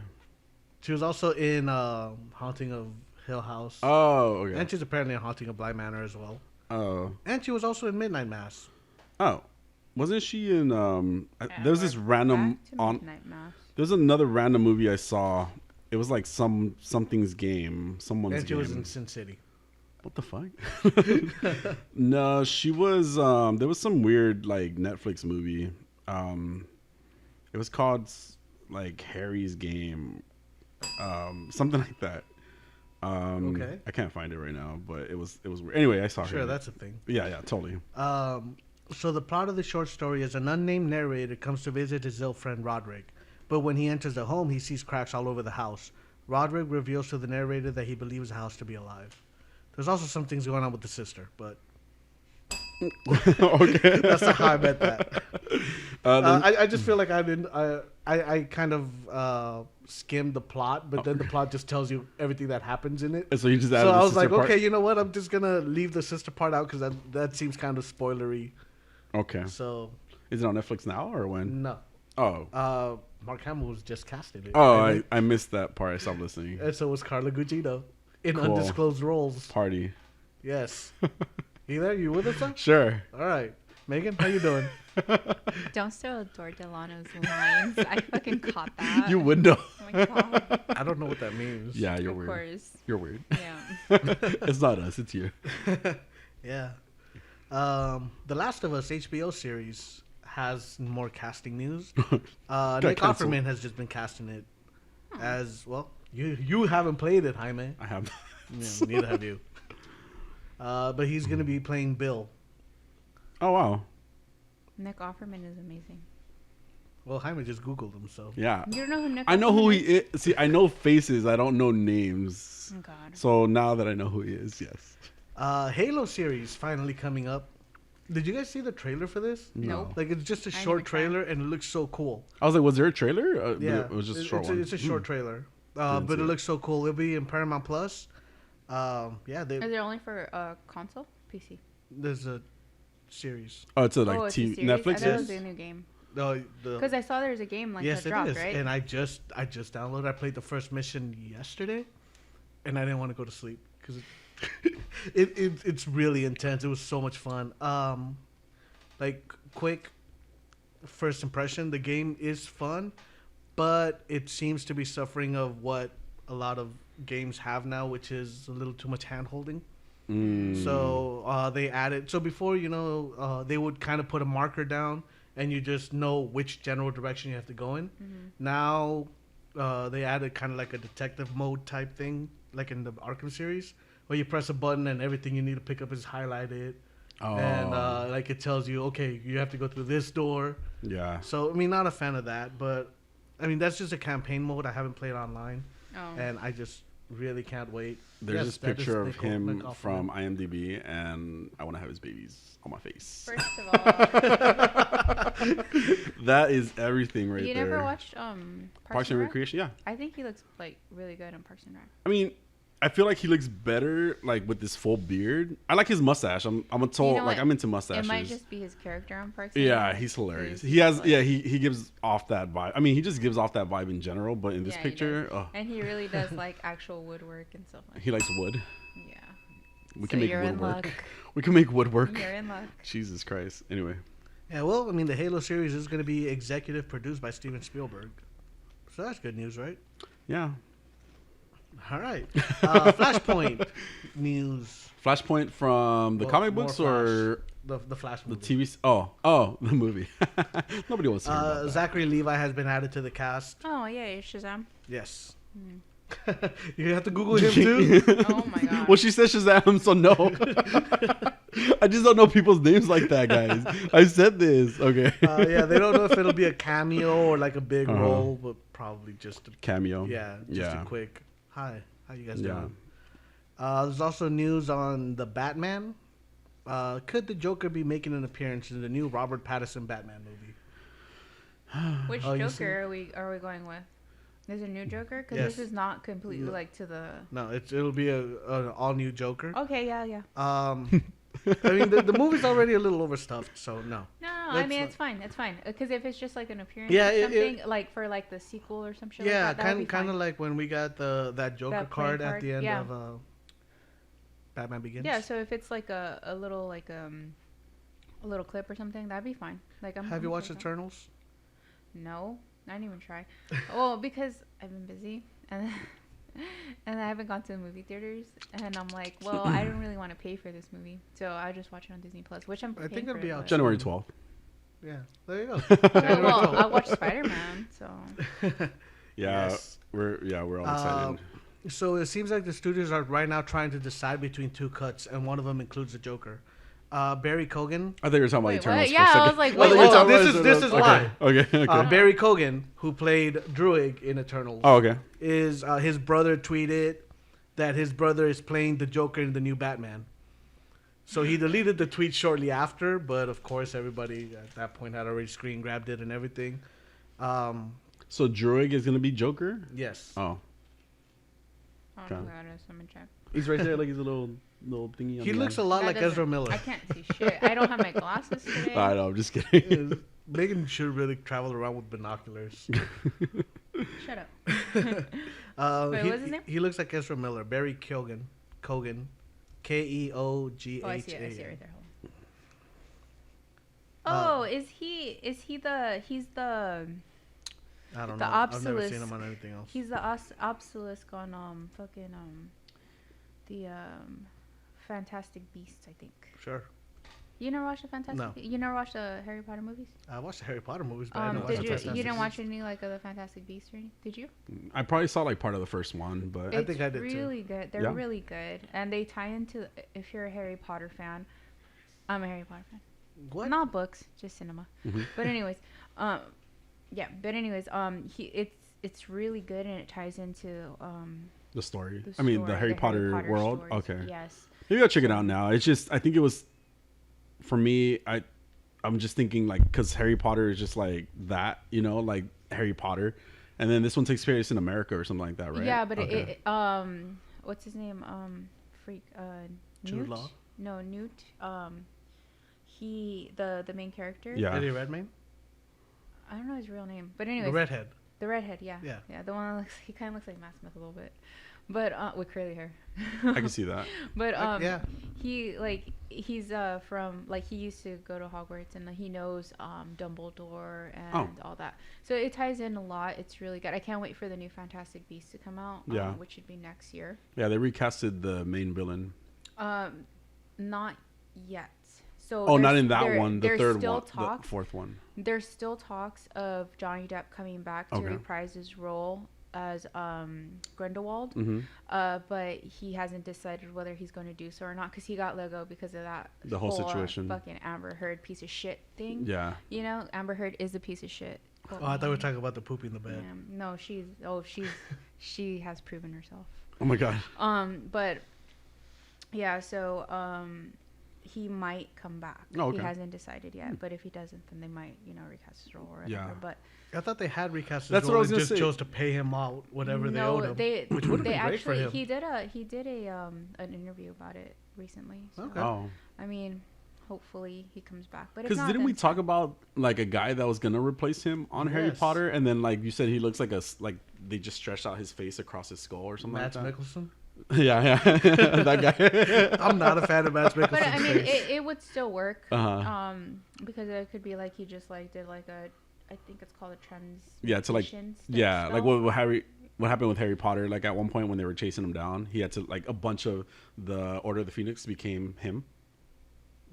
S1: She was also in Haunting of Hill House.
S3: Oh, okay.
S1: And she's apparently in Haunting of Bly Manor as well.
S3: Oh.
S1: And she was also in Midnight Mass.
S3: Oh. Wasn't she in there was this random
S2: Back to
S3: on
S2: Midnight Mass.
S3: there's another random movie I saw. It was like something's game. Someone's
S1: And she
S3: game.
S1: was in Sin City.
S3: What the fuck? No, she was there was some weird like Netflix movie. It was called like Harry's Game. Something like that.
S1: Okay.
S3: I can't find it right now, but it was weird. Anyway, I saw her.
S1: Sure,
S3: in it.
S1: that's a thing.
S3: Yeah, totally.
S1: So the plot of the short story is an unnamed narrator comes to visit his ill friend Roderick. But when he enters the home, he sees cracks all over the house. Roderick reveals to the narrator that he believes the house to be alive. There's also some things going on with the sister, but
S3: Okay.
S1: that's not how I meant that. I just feel like I kind of skimmed the plot, but then the plot just tells you everything that happens in it.
S3: And so you just added
S1: So
S3: the
S1: I was
S3: sister
S1: like,
S3: part?
S1: okay, you know what? I'm just gonna leave the sister part out because that seems kind of spoilery.
S3: Okay.
S1: So
S3: Is it on Netflix now or when?
S1: no.
S3: Oh.
S1: Mark Hamill was just casted it.
S3: Oh,
S1: and,
S3: I missed that part. I stopped listening.
S1: and so was Carla Gugino in
S3: Cool.
S1: undisclosed roles.
S3: Party.
S1: Yes. You there? You with us? Son?
S3: Sure.
S1: All right, Megan, how you doing?
S2: Don't steal Dor Delano's lines. I fucking caught that.
S3: You would know.
S2: Oh my god.
S1: I don't know what that means.
S3: Yeah, you're
S2: Of
S3: weird.
S2: course.
S3: You're weird.
S2: Yeah.
S3: It's not us. It's you.
S1: Yeah. The Last of Us HBO series has more casting news. Nick
S3: canceled.
S1: Offerman has just been casting it as well. You haven't played it, Jaime.
S3: I have.
S1: Yeah, neither have you. But he's gonna be playing Bill.
S3: Oh wow.
S2: Nick Offerman is amazing.
S1: Well, Jaime just Googled him, so.
S3: Yeah.
S2: You don't know who Nick
S3: I know
S2: Offerman
S3: who he is. See, I know faces. I don't know names.
S2: Oh god.
S3: So now that I know who he is, yes.
S1: Halo series finally coming up. Did you guys see the trailer for this?
S2: Nope.
S1: Like, it's just a
S2: I didn't
S1: short
S2: even try.
S1: trailer, and it looks so cool.
S3: I was like, was there a trailer?
S1: Yeah,
S3: It was just a short
S1: it's
S3: one.
S1: It's a short trailer,
S3: Didn't
S1: but
S3: see
S1: it
S3: it.
S1: looks so cool. It'll be in Paramount Plus.
S2: Is it only for console? PC?
S1: There's a series.
S3: Oh, it's a
S2: Oh,
S3: like
S2: it's a
S3: TV,
S2: series?
S3: Netflix.
S2: I thought it
S3: Yes.
S2: was a new game.
S1: No,
S2: Because I saw there's a game like
S1: yes,
S2: that
S1: it
S2: dropped,
S1: is.
S2: right?
S1: And I just downloaded. I played the first mission yesterday, and I didn't want to go to sleep because it's really intense. It was so much fun. Like quick first impression, the game is fun, but it seems to be suffering of what a lot of games have now, which is a little too much hand holding. So they added. So before, they would kind of put a marker down, and you just know which general direction you have to go in. Now they added kind of like a detective mode type thing, like in the Arkham series, where you press a button and everything you need to pick up is highlighted.
S3: Oh.
S1: And like it tells you, okay, you have to go through this door.
S3: Yeah.
S1: So I mean, not a fan of that, but I mean that's just a campaign mode. I haven't played online,
S2: Oh.
S1: and Really can't wait.
S3: There's this picture of him
S1: Nick
S3: from IMDb, and I want to have his babies on my face.
S2: First of all,
S3: That is everything right there.
S2: you never watched
S3: Parks and Recreation? Yeah.
S2: I think he looks like really good in Parks and Rec.
S3: I mean, I feel like he looks better like with this full beard. I like his mustache. I'm told like I'm into mustaches.
S2: It might just be his character on Parks and
S3: Yeah,
S2: Rec.
S3: he's hilarious. He has he gives off that vibe. I mean, he just gives off that vibe in general, but in this picture,
S2: and he really does like actual woodwork and stuff like that.
S3: He likes wood.
S2: Yeah.
S3: We can make
S2: you're in
S3: woodwork.
S2: luck.
S3: We can make woodwork.
S2: You're in luck.
S3: Jesus Christ. Anyway.
S1: Yeah, well, I mean, the Halo series is going to be executive produced by Steven Spielberg. So that's good news, right?
S3: Yeah.
S1: All right. Flashpoint news.
S3: Flashpoint from the comic books or
S1: the Flash
S3: the
S1: movie.
S3: TV? Oh, the movie. Nobody wants to hear about that.
S1: Zachary Levi has been added to the cast.
S2: Oh yeah, Shazam.
S1: Yes. You have to Google him too?
S2: Oh my god.
S3: Well, she said Shazam, so no. I just don't know people's names like that, guys. I said this. Okay.
S1: Yeah, they don't know if it'll be a cameo or like a big role, but probably just a
S3: Cameo.
S1: Yeah, just a quick. Hi, how you guys doing?
S3: Yeah.
S1: There's also news on the Batman. Could the Joker be making an appearance in the new Robert Pattinson Batman movie?
S2: Which
S1: Oh, you
S2: Joker are we going with? There's a new Joker because
S1: Yes.
S2: this is not completely like to the.
S1: No, it'll be an all new Joker.
S2: Okay, yeah.
S1: I mean the movie's already a little overstuffed, so no.
S2: No, I mean it's fine. It's fine because if it's just like an appearance,
S1: Yeah,
S2: or something like for like the sequel or some shit.
S1: Yeah,
S2: like that,
S1: kind of like when we got that Joker
S2: That
S1: card
S2: playing
S1: at the end
S2: card,
S1: of Batman Begins.
S2: Yeah, so if it's like a little like a little clip or something, that'd be fine. Like
S1: Have you watched
S2: okay with that.
S1: Eternals?
S2: No, I didn't even try. Well, because I've been busy and I haven't gone to the movie theaters, and I'm like, well, I don't really want to pay for this movie, so I just watch it on Disney Plus, which I'm.
S1: I think it'll be out
S3: January 12th.
S1: Yeah, there you go.
S2: Okay, well, I watched Spider-Man, so.
S3: Yeah,
S1: Yes.
S3: we're all excited.
S1: So it seems like the studios are right now trying to decide between two cuts, and one of them includes the Joker. Barry Kogan.
S3: I thought you were talking about
S2: Wait,
S3: Eternals
S2: what?
S3: for
S2: Yeah,
S3: a second.
S2: I was like,
S3: thought
S2: wait,
S3: you were
S2: what?
S3: talking about
S1: This is why.
S3: Okay.
S1: Barry Kogan, who played Druig in Eternals,
S3: Oh, okay.
S1: is his brother tweeted that his brother is playing the Joker in the new Batman. So he deleted the tweet shortly after, but of course everybody at that point had already screen grabbed it and everything.
S3: So Druig is gonna be Joker?
S1: Yes.
S3: Oh,
S2: Oh,
S3: Okay.
S2: God, I'm gonna check.
S3: he's right there, like he's a little thingy.
S1: He looks a lot
S2: That
S1: like Ezra
S2: doesn't-
S1: Miller.
S2: I can't see shit. I don't have my glasses today.
S3: I know. I'm just kidding.
S1: Megan should really travel around with binoculars.
S2: Shut up.
S1: Wait,
S2: what's his name?
S1: He looks like Ezra Miller. Barry Kogan. Keoghan. Keogha.
S2: Oh, I see it right there. Hold on. Oh, is he the he's the
S1: I don't
S2: the
S1: know. I've never
S2: obsolete-
S1: seen him on anything else.
S2: he's the obelisk on the Fantastic Beasts, I think.
S1: Sure.
S2: You never watched the Fantastic?
S1: No.
S2: You never watched the Harry Potter movies?
S1: I watched the Harry Potter movies, but I didn't watch
S2: Did
S1: the
S2: you?
S1: Fantastic
S2: You didn't watch
S1: Beasts.
S2: any like of the Fantastic Beasts or anything? Did you?
S3: I probably saw like part of the first one, but
S1: I think I did, too.
S2: It's really good. They're
S3: Yeah?
S2: really good, and they tie into. If you're a Harry Potter fan, I'm a Harry Potter fan.
S1: What?
S2: Not books, just cinema.
S3: Mhm.
S2: But anyways, yeah. But anyways, it's really good, and it ties into
S3: the story.
S2: the
S3: I mean, the
S2: story,
S3: Harry Potter world.
S2: stories.
S3: Okay.
S2: Yes.
S3: Maybe I'll check it out now. It's just I think it was for me. I'm just thinking like because Harry Potter is just like that, like Harry Potter, and then this one takes place in America or something like that, right?
S2: Yeah, but
S3: Okay.
S2: what's his name?
S1: Jude
S2: Newt?
S1: Law?
S2: No, Newt. He the main character.
S3: Yeah.
S1: Eddie Redmayne?
S2: I don't know his real name, but anyways,
S1: The redhead.
S2: the redhead. Yeah.
S1: Yeah.
S2: Yeah. The one that he kind of looks like Matt Smith a little bit, but with curly hair.
S3: I can see that.
S2: But
S1: yeah.
S2: he's from he used to go to Hogwarts and he knows Dumbledore and all that. So it ties in a lot. It's really good. I can't wait for the new Fantastic Beasts to come out.
S3: Yeah.
S2: Which should be next year.
S3: Yeah, they recasted the main villain.
S2: Not yet. So
S3: Oh, not
S2: there's-
S3: in that
S2: there-
S3: one. The
S2: there's
S3: third
S2: still
S3: one.
S2: Talks,
S3: The fourth one.
S2: There's still talks of Johnny Depp coming back to
S3: Okay.
S2: reprise his role as Grindelwald.
S3: Mm-hmm.
S2: But he hasn't decided whether he's going to do so or not because he got let go because of that
S3: The whole situation.
S2: fucking Amber Heard piece of shit thing.
S3: Yeah.
S2: You know, Amber Heard is a piece of shit.
S1: Oh, I thought we were talking about the pooping the bed.
S2: No, she has proven herself.
S3: Oh my god.
S2: But yeah, so he might come back.
S3: Oh, okay.
S2: He hasn't decided yet, but if he doesn't, then they might, recast his role or whatever.
S3: Yeah.
S2: But
S1: I thought they had recast his
S3: That's
S1: role.
S3: what I was
S1: They
S3: gonna
S1: just
S3: say.
S1: chose to pay him out whatever they owed him, which would have been great for him.
S2: he did an interview about it recently. So,
S1: Okay.
S3: Oh.
S2: I mean, hopefully he comes back. But
S3: Because didn't we talk about like a guy that was gonna replace him on Harry
S1: Yes.
S3: Potter, and then like you said, he looks like they just stretched out his face across his skull or something
S1: Matt
S3: like that.
S1: Mickelson?
S3: Yeah, that guy.
S1: I'm not a fan of Matt Mickelson.
S2: But I mean, it would still work.
S3: Uh-huh.
S2: Because it could be like he just like did like a, I think it's called a trans.
S3: Yeah, to like yeah, like what happened with Harry Potter. Like at one point when they were chasing him down, he had to like a bunch of the Order of the Phoenix became him.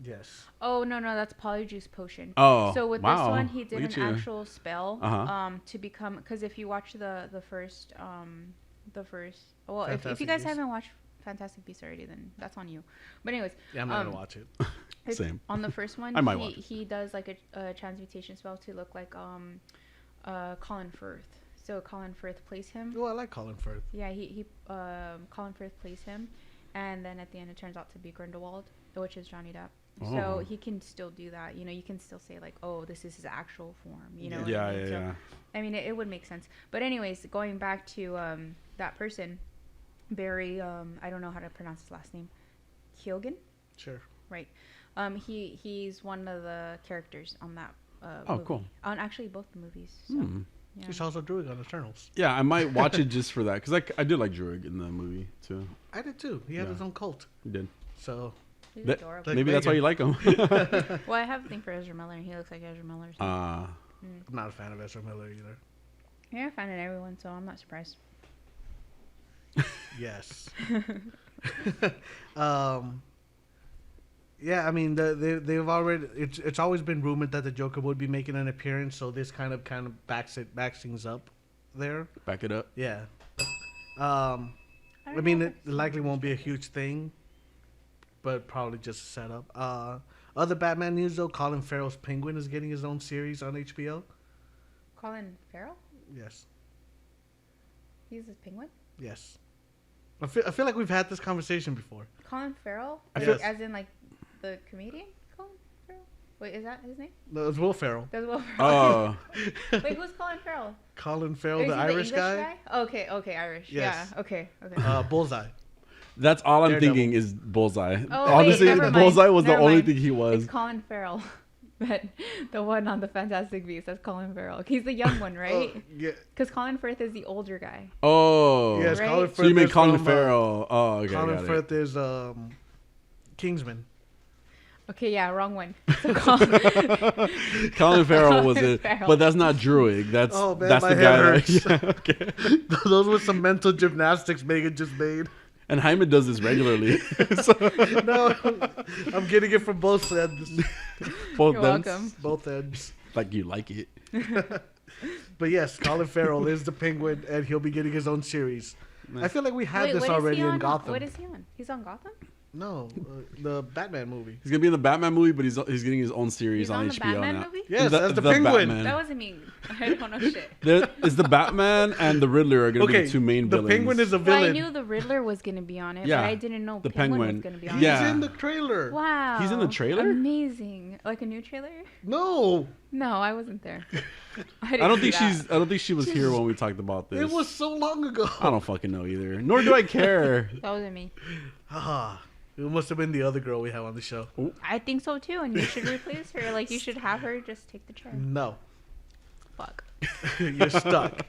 S1: Yes.
S2: Oh no, that's Polyjuice Potion.
S3: Oh,
S2: so with
S3: wow.
S2: this one, he did
S3: Look
S2: an
S3: at you.
S2: actual spell to become. Because if you watch the first well, if you
S1: Fantastic
S2: guys
S1: Beasts.
S2: haven't watched Fantastic Beasts already, then that's on you. But anyways,
S1: Yeah, I'm not gonna watch it.
S3: Same.
S2: On the first one,
S3: I might watch it.
S2: he does like a transmutation spell to look like Colin Firth. So Colin Firth plays him.
S1: Oh, I like Colin Firth.
S2: Yeah, he Colin Firth plays him, and then at the end it turns out to be Grindelwald, which is Johnny Depp.
S3: Oh.
S2: So he can still do that. You can still say like, oh, this is his actual form. You know. what
S3: Yeah,
S2: I mean?
S3: yeah,
S2: So,
S3: yeah.
S2: I mean, it would make sense. But anyways, going back to that person, Barry. I don't know how to pronounce his last name. Keoghan.
S1: Sure.
S2: Right. He's one of the characters on that.
S3: Oh,
S2: movie.
S3: cool.
S2: On actually both the movies. So, yeah.
S1: He's also doing on Eternals.
S3: Yeah, I might watch it just for that because I did like Druig in the movie too.
S1: I did too. He had
S3: Yeah.
S1: his own cult.
S3: He did.
S1: So
S2: He's
S3: That-
S2: adorable.
S1: Like
S3: maybe that's why you like him.
S2: Well, I have a thing for Ezra Miller. He looks like Ezra Miller. So.
S1: I'm not a fan of Ezra Miller either.
S2: You're a fan of everyone, so I'm not surprised.
S1: Yes. Yeah, I mean, they've already. It's always been rumored that the Joker would be making an appearance, so this kind of backs things up there.
S3: Back it up.
S1: Yeah. I mean, it likely won't be a huge thing, but probably just a setup. Other Batman news though, Colin Farrell's Penguin is getting his own series on HBO.
S2: Colin Farrell?
S1: Yes.
S2: He's a penguin?
S1: Yes. I feel like we've had this conversation before.
S2: Colin Farrell?
S1: I feel-
S2: Like, as in like the comedian? Colin Farrell? Wait, is that his name?
S1: No, it's Will Ferrell.
S2: That's Will
S3: Oh,
S2: Ferrell. Wait, who's Colin Farrell?
S1: Colin Farrell,
S2: Is
S1: the
S2: he
S1: Irish
S2: English
S1: guy.
S2: Okay, Irish.
S1: Yes.
S2: Yeah, okay.
S1: Bullseye.
S3: that's all I'm
S1: Daredevil.
S3: thinking is Bullseye.
S2: Oh, wait,
S3: Honestly,
S2: never mind.
S3: Bullseye was the
S2: Never
S3: only
S2: mind.
S3: thing he was.
S2: It's Colin Farrell. But the one on the Fantastic Beasts, that's Colin Farrell. He's the young one, right?
S1: Yeah.
S2: Because Colin Firth is the older guy.
S3: Oh,
S1: Yes,
S2: Right?
S1: Colin Firth.
S3: So you mean
S1: is
S3: Colin
S1: from,
S3: Farrell? Oh, okay.
S1: Colin
S3: got it.
S1: Firth is Kingsman.
S2: Okay, yeah, wrong one. So Colin,
S3: Colin Farrell was
S2: Colin
S3: it,
S2: Farrell.
S3: but that's not Druig. That's
S1: Oh, man,
S3: that's
S1: my
S3: the guy.
S1: head
S3: That,
S1: hurts.
S3: yeah, okay.
S1: Those were some mental gymnastics Megan just made.
S3: And Hyman does this regularly. So,
S1: No, I'm getting it from both ends.
S3: both
S2: You're
S3: ends.
S2: welcome.
S1: Both ends.
S3: Like you like it.
S1: But yes, Colin Farrell is the Penguin, and he'll be getting his own series. I feel like we had
S2: Wait,
S1: this
S2: what is
S1: already
S2: he
S1: in
S2: on?
S1: Gotham.
S2: What is he on? He's on Gotham?
S1: No, the Batman movie.
S3: He's gonna be in the Batman movie, but he's getting his own series
S2: He's
S3: on
S2: on the
S3: HBO
S2: Batman
S3: now.
S2: movie?
S1: Yes, as the Penguin.
S3: Batman.
S2: That wasn't me. I don't know shit.
S3: There is the Batman and the Riddler are gonna be
S1: Okay,
S3: the two main
S1: the
S3: villains.
S1: Penguin is a
S2: Well, I
S1: villain.
S2: knew the Riddler was gonna be on it,
S3: Yeah,
S2: but I didn't know
S3: the
S2: Penguin
S3: Penguin.
S2: was gonna be on
S1: He's
S2: it.
S3: Yeah.
S1: in the trailer.
S2: Wow.
S3: He's in the trailer?
S2: Amazing. Like a new trailer?
S1: No,
S2: No, I wasn't there.
S3: I don't think
S2: she's.
S3: I don't think she was here when we talked about this.
S1: it was so long ago.
S3: I don't fucking know either. Nor do I care.
S2: That wasn't me.
S1: Ah, it must have been the other girl we have on the show.
S2: I think so too, and you should replace her. Like you should have her just take the chair.
S1: No,
S2: Fuck.
S1: you're stuck.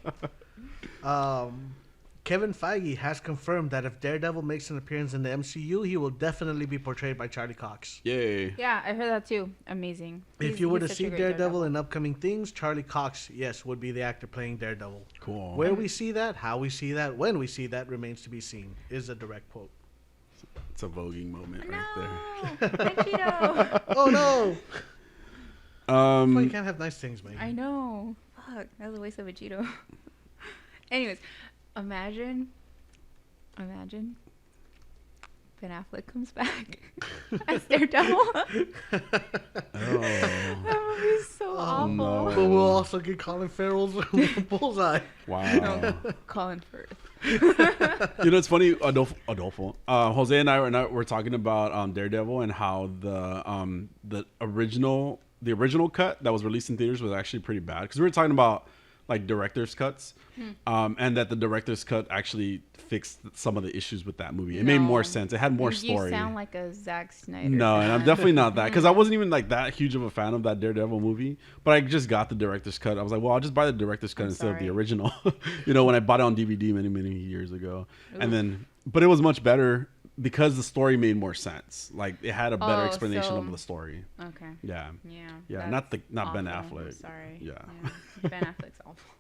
S1: Kevin Feige has confirmed that if Daredevil makes an appearance in the MCU, he will definitely be portrayed by Charlie Cox.
S3: Yay.
S2: Yeah, I heard that too. Amazing.
S1: If you were to
S2: such a
S1: see
S2: great
S1: Daredevil in upcoming things, Charlie Cox, yes, would be the actor playing Daredevil.
S3: Cool.
S1: Where we see that, how we see that, when we see that remains to be seen, is a direct quote.
S3: It's a voguing moment
S2: No,
S3: right there.
S2: Vegito.
S1: Oh no! Well, you
S3: Um,
S1: can't have nice things, man.
S2: I know. Fuck, that was a waste of Vegito. Anyways, imagine Ben Affleck comes back as Daredevil.
S3: oh.
S2: That would be so awful.
S3: no.
S1: But we'll also get Colin Farrell's bullseye.
S3: Wow.
S2: No, Colin Firth.
S3: You know, it's funny, Adolfo. Jose and I were talking about Daredevil and how the original cut that was released in theaters was actually pretty bad, because we were talking about like director's cuts, and that the director's cut actually fixed some of the issues with that movie. It made more sense. It had more story.
S2: You sound like a Zack Snyder.
S3: No,
S2: fan.
S3: and I'm definitely not that, because I wasn't even like that huge of a fan of that Daredevil movie. But I just got the director's cut. I was like, well, I'll just buy the director's cut instead of the original. You know, when I bought it on DVD many years ago. Ooh. And then, but it was much better because the story made more sense. Like it had a better explanation of the story.
S2: Okay.
S3: Yeah.
S2: Yeah.
S3: Not
S2: awful.
S3: Ben Affleck.
S2: Sorry.
S3: Yeah.
S2: Ben Affleck's awful.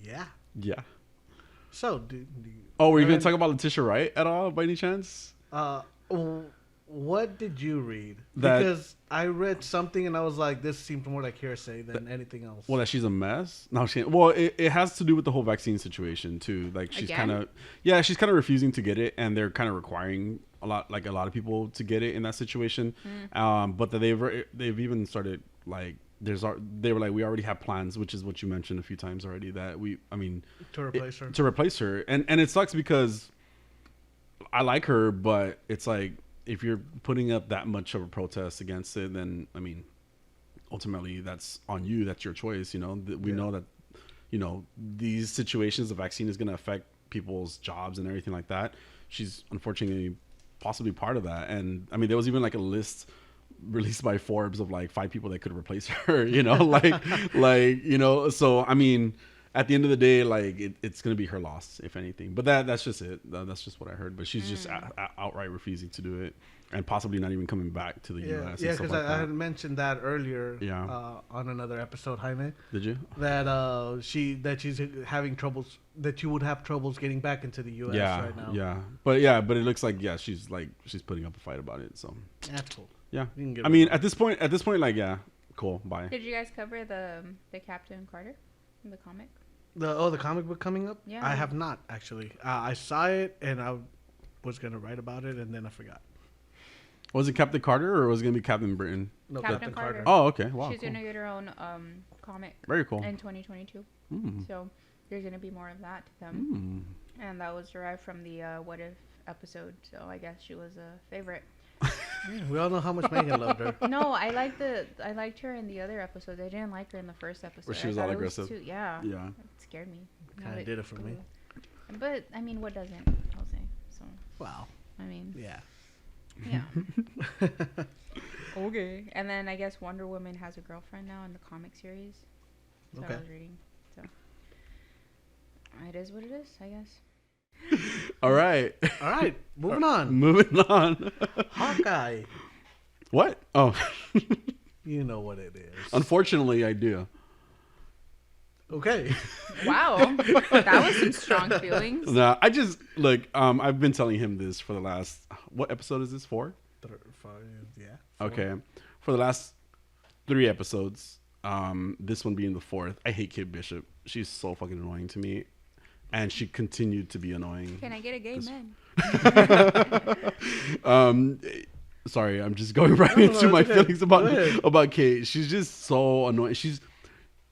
S1: Yeah. So,
S3: were you going to talk about Letitia Wright at all, by any chance?
S1: What did you read? Because I read something and I was like, this seemed more like hearsay than anything else.
S3: Well, that she's a mess? No, well, it has to do with the whole vaccine situation, too. Like, she's kind of refusing to get it, and they're kind of requiring a lot of people to get it in that situation. But that they've even started, like, they were like, we already have plans, which is what you mentioned a few times already, that to replace her. And it sucks because I like her, but it's like, if you're putting up that much of a protest against it, then ultimately that's on you. That's your choice. You know, we know that, you know, these situations, the vaccine is going to affect people's jobs and everything like that. She's unfortunately possibly part of that. And there was even like a list released by Forbes of like 5 people that could replace her, you know, you know, so at the end of the day, like it's gonna be her loss, if anything. But that's just it. That's just what I heard. But she's just outright refusing to do it, and possibly not even coming back to the U.S.
S1: Yeah, because I had mentioned that earlier.
S3: Yeah.
S1: On another episode, Jaime.
S3: Did you?
S1: That she's having troubles. That you would have troubles getting back into the U.S. right now.
S3: Yeah. But it looks like she's putting up a fight about it. So
S1: that's cool.
S3: Yeah. At this point, like, yeah, cool. Bye.
S2: Did you guys cover the Captain Carter in the comic?
S1: The comic book coming up?
S2: Yeah.
S1: I have not, actually. I saw it, and I was going to write about it, and then I forgot.
S3: Was it Captain Carter, or was it going to be Captain Britain?
S1: No, Captain Carter.
S3: Oh, okay. Wow,
S2: She's going to get her own comic.
S3: Very cool.
S2: In 2022. So there's going to be more of that to them. And that was derived from the What If episode, so I guess she was a favorite.
S1: Yeah, we all know how much Megan loved her.
S2: No, I liked her in the other episodes. I didn't like her in the first episode.
S3: Where she was all aggressive.
S2: Yeah.
S3: It
S2: scared me.
S1: Kind of did it for me.
S2: But what doesn't? I'll say so.
S1: Wow.
S2: Yeah.
S1: Yeah.
S2: Okay. And then I guess Wonder Woman has a girlfriend now in the comic series. That's what I was reading. So it is what it is, I guess.
S3: All right.
S1: Moving on. Hawkeye.
S3: What? Oh.
S1: You know what it is.
S3: Unfortunately, I do.
S1: Okay.
S2: Wow. That was some strong feelings.
S3: No, I just I've been telling him this for the last, what episode is this, 4?
S1: 5, yeah.
S3: 4. Okay. For the last 3 episodes, this one being the 4th, I hate Kate Bishop. She's so fucking annoying to me. And she continued to be annoying.
S2: Can I get a gay
S3: man? Sorry, I'm just going into my feelings about Kate. She's just so annoying. She's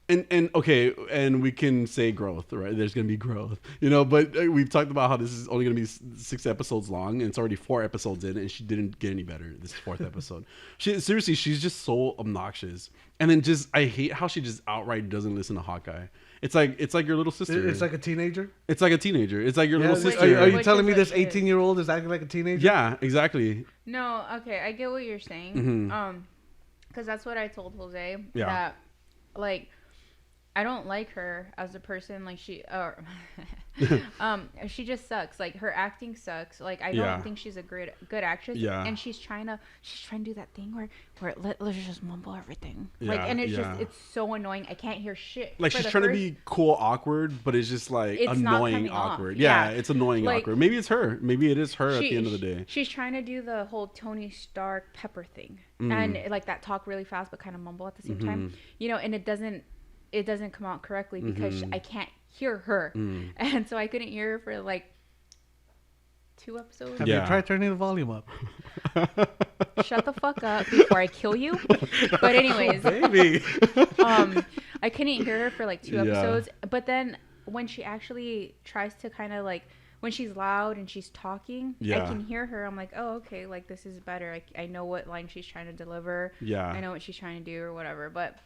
S3: and we can say growth, right? There's gonna be growth, you know. But we've talked about how this is only gonna be 6 episodes long, and it's already 4 episodes in, and she didn't get any better this 4th episode. She's just so obnoxious. And then I hate how she just outright doesn't listen to Hawkeye. It's like your little sister.
S1: It's like a teenager?
S3: It's like a teenager. It's like your little sister.
S1: Are you telling me this 18-year-old is acting like a teenager?
S3: Yeah, exactly.
S2: No, okay, I get what you're saying. Because that's what I told Jose.
S3: Yeah.
S2: That, like, I don't like her as a person. Like, she just sucks. Like, her acting sucks. Like, I don't think she's a good actress.
S3: Yeah.
S2: And she's trying to do that thing where let's just mumble everything.
S3: Yeah,
S2: like, and it's so annoying. I can't hear shit.
S3: Like, she's trying to be cool awkward, but it's just like
S2: it's
S3: annoying awkward. Yeah, it's annoying awkward. Maybe it's her. Maybe it is her at the end of the day.
S2: She's trying to do the whole Tony Stark Pepper thing. And like that talk really fast but kind of mumble at the same time. You know, and it doesn't come out correctly because I can't hear her. And so I couldn't hear her for like 2 episodes.
S1: Have you tried turning the volume up?
S2: shut the fuck up before I kill you. But anyways,
S1: Baby.
S2: I couldn't hear her for like 2 episodes. But then when she actually tries to kind of like, when she's loud and she's talking, I can hear her. I'm like, oh, okay, like this is better. I know what line she's trying to deliver.
S3: Yeah.
S2: I know what she's trying to do or whatever. But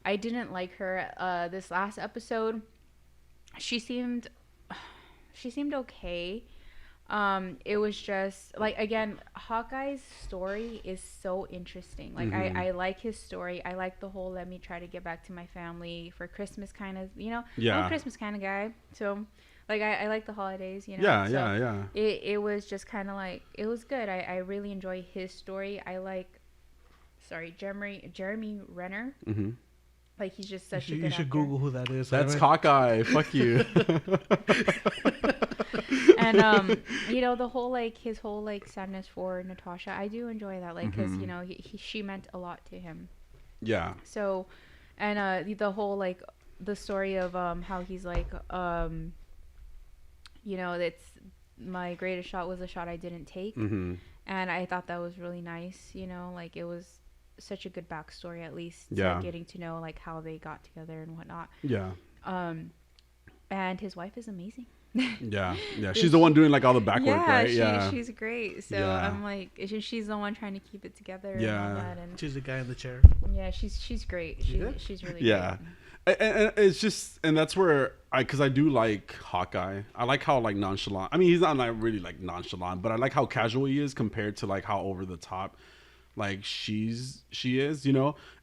S2: I didn't like her. This last episode, she seemed okay. It was just like, again, Hawkeye's story is so interesting. Like I like his story. I like the whole let me try to get back to my family for Christmas kind of, I'm a Christmas kind of guy. So like I like the holidays,
S3: Yeah.
S2: It was just kind of like, it was good. I really enjoy his story. I like, Jeremy Renner. Mm-hmm. Like he's just such a good actor. You should
S1: Google who that is.
S3: That's Hawkeye. Fuck you.
S2: And the whole like his whole like sadness for Natasha, I do enjoy that, like because she meant a lot to him.
S3: Yeah.
S2: So, and the whole like the story of how he's like it's my greatest shot was a shot I didn't take, and I thought that was really nice. Like it was such a good backstory, at least getting to know like how they got together and whatnot.
S3: Yeah.
S2: And his wife is amazing.
S3: Yeah. She's the one doing like all the back work, right?
S2: She's great. So I'm like, she's the one trying to keep it together. And all that, and
S1: she's the guy in the chair.
S2: Yeah, she's great. She's really
S3: great. And it's just, and that's where because I do like Hawkeye. I like how like nonchalant. I mean, he's not like really like nonchalant, but I like how casual he is compared to like how over the top like she is,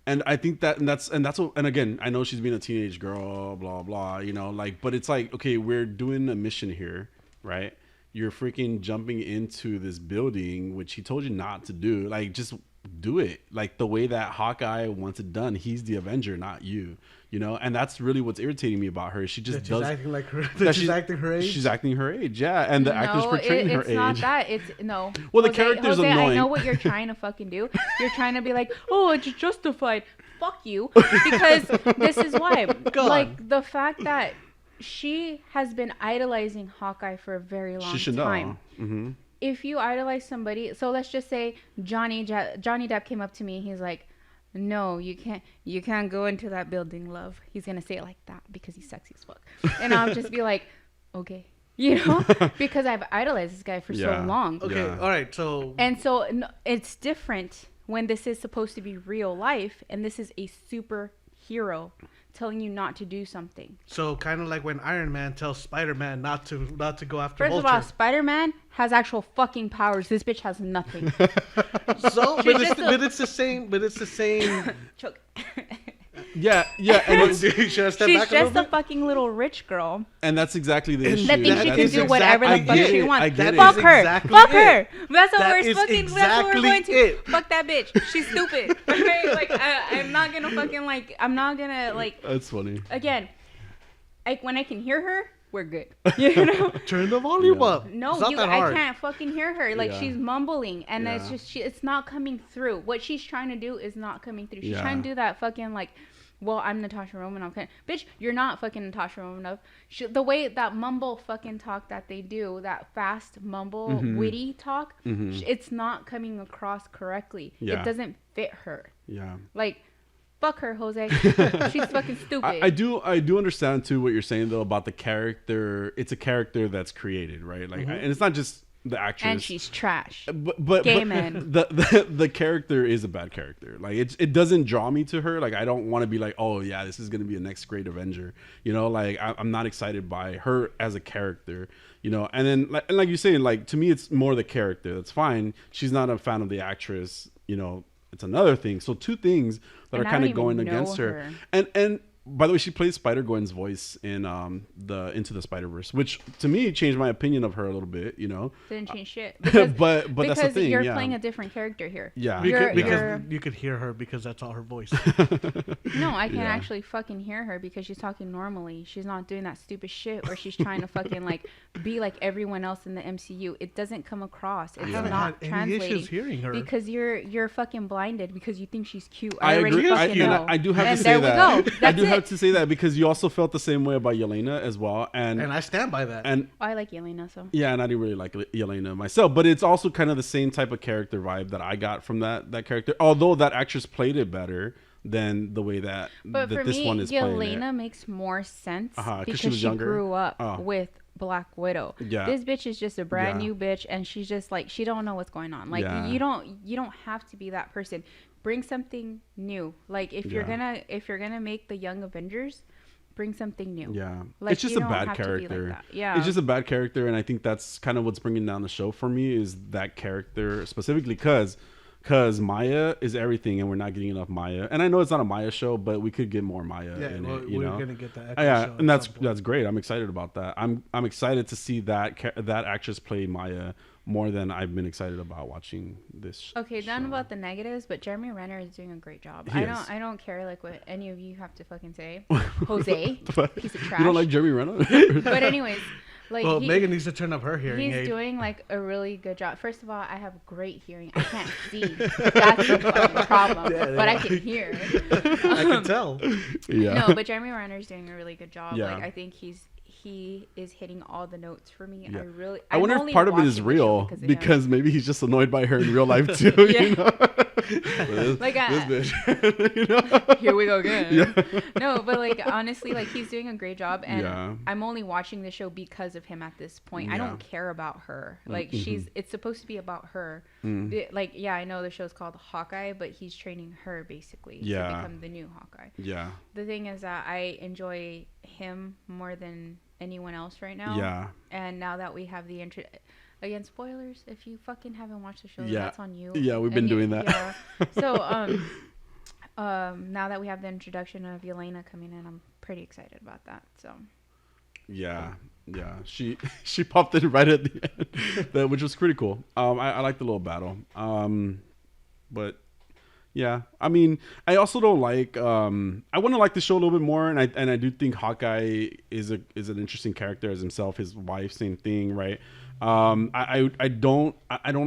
S3: and I think that's what, and again, I know she's being a teenage girl, blah blah, like, but it's like, okay, we're doing a mission here, right? You're freaking jumping into this building, which he told you not to do. Like, just do it like the way that Hawkeye wants it done. He's the Avenger, not you. And that's really what's irritating me about her. She just does
S1: acting like her. She's acting her age.
S3: She's acting her age, yeah. And the actors portraying her age.
S2: It's not that. It's no.
S3: Well, the character's
S2: Jose,
S3: annoying.
S2: I know what you're trying to fucking do. You're trying to be like, oh, it's justified. Fuck you, because this is why. Like the fact that she has been idolizing Hawkeye for a very long time. She should know. Mm-hmm. If you idolize somebody, so let's just say Johnny Depp came up to me. He's like, no, you can't go into that building, love. He's gonna say it like that because he's sexy as fuck, and I'll just be like, okay, because I've idolized this guy for so long.
S1: Okay, all right, so
S2: it's different when this is supposed to be real life, and this is a superhero telling you not to do something.
S1: So kind of like when Iron Man tells Spider-Man not to go after
S2: First
S1: Vulture.
S2: of all, Spider-Man has actual fucking powers. This bitch has nothing.
S1: So, but it's the same.
S2: Choke.
S3: Yeah. And
S2: she's just a fucking little rich girl.
S3: And that's exactly the issue.
S2: That thinks she can do whatever the fuck she wants.
S3: Fuck
S2: her. Fuck her. That's what we're going to. Fuck that bitch. She's stupid. Okay? Like, I'm not gonna fucking like. I'm not gonna like.
S3: That's funny.
S2: Again, when I can hear her, we're good.
S1: Turn the volume up.
S2: No, I can't fucking hear her. Like she's mumbling, and it's just it's not coming through. What she's trying to do is not coming through. She's trying to do that fucking like, well, I'm Natasha Romanoff. Bitch, you're not fucking Natasha Romanoff. The way that mumble fucking talk that they do, that fast mumble, witty talk, it's not coming across correctly. Yeah. It doesn't fit her.
S3: Yeah.
S2: Like, fuck her, Jose. She's fucking stupid.
S3: I do understand too what you're saying though about the character. It's a character that's created, right? Like, and it's not just the actress.
S2: And she's trash.
S3: But
S2: gay men.
S3: The character is a bad character. Like it doesn't draw me to her. Like I don't want to be like, oh yeah, this is gonna be a next great Avenger. Like I'm not excited by her as a character. And then like you're saying, like to me it's more the character. That's fine. She's not a fan of the actress. It's another thing. So two things that are kind of going against her. And by the way, she plays Spider-Gwen's voice in the Into the Spider-Verse, which to me changed my opinion of her a little bit.
S2: Didn't change shit. Because,
S3: but that's the thing.
S2: You're playing a different character here.
S3: Yeah.
S1: Because you could hear her because that's all her voice.
S2: No, I can actually fucking hear her because she's talking normally. She's not doing that stupid shit where she's trying to fucking like be like everyone else in the MCU. It doesn't come across. It's not translating.
S1: Any issues hearing her
S2: because you're fucking blinded because you think she's cute.
S3: I agree. I do have to say that.
S2: There we go. That's it.
S3: have to say that because you also felt the same way about Yelena as well, and
S1: I stand by that.
S3: And
S2: I like Yelena, so
S3: yeah, and I didn't really like Yelena myself, but it's also kind of the same type of character vibe that I got from that character. Although that actress played it better than the way that this one is playing it.
S2: Yelena makes more sense because
S3: she was younger.
S2: Grew up with Black Widow.
S3: Yeah.
S2: This bitch is just a brand new bitch, and she's just like, she don't know what's going on. Like you don't have to be that person. Bring something new. Like if you're gonna make the Young Avengers, bring something new.
S3: Yeah,
S2: like,
S3: it's just a bad character.
S2: Like yeah,
S3: it's just a bad character, and I think that's kind of what's bringing down the show for me is that character specifically because Maya is everything, and we're not getting enough Maya. And I know it's not a Maya show, but we could get more Maya in it. We're
S1: gonna get that.
S3: Yeah, and that's great. I'm excited about that. I'm excited to see that actress play Maya more than I've been excited about watching this.
S2: Okay, done about the negatives, but Jeremy Renner is doing a great job. I don't care like what any of you have to fucking say. Jose, piece of trash.
S3: You don't like Jeremy Renner?
S2: But anyways. Like
S1: Megan needs to turn up her hearing aid.
S2: He's doing like a really good job. First of all, I have great hearing. I can't see. That's the fucking problem. But I can hear.
S1: I can tell.
S3: Yeah.
S2: No, but Jeremy Renner's doing a really good job.
S3: Yeah.
S2: Like I think he is hitting all the notes for me.
S3: Yeah.
S2: I
S3: wonder if part of it is real because maybe he's just annoyed by her in real life too. You know? this bitch. You know?
S2: Here we go again. Yeah. No, but like honestly, like he's doing a great job, and I'm only watching the show because of him at this point. I don't care about her. Like it's supposed to be about her. Like I know the show's called Hawkeye, but he's training her basically to become the new Hawkeye.
S3: Yeah.
S2: The thing is that I enjoy him more than anyone else right now.
S3: Yeah.
S2: And now that we have the again, spoilers, if you fucking haven't watched the show, that's on you.
S3: Yeah, we've been doing that.
S2: Yeah. So now that we have the introduction of Yelena coming in, I'm pretty excited about that. So
S3: yeah, she popped in right at the end, which was pretty cool. I like the little battle. But yeah, I mean, I also don't like. I want to like the show a little bit more, and I do think Hawkeye is an interesting character as himself. His wife, same thing, right? I don't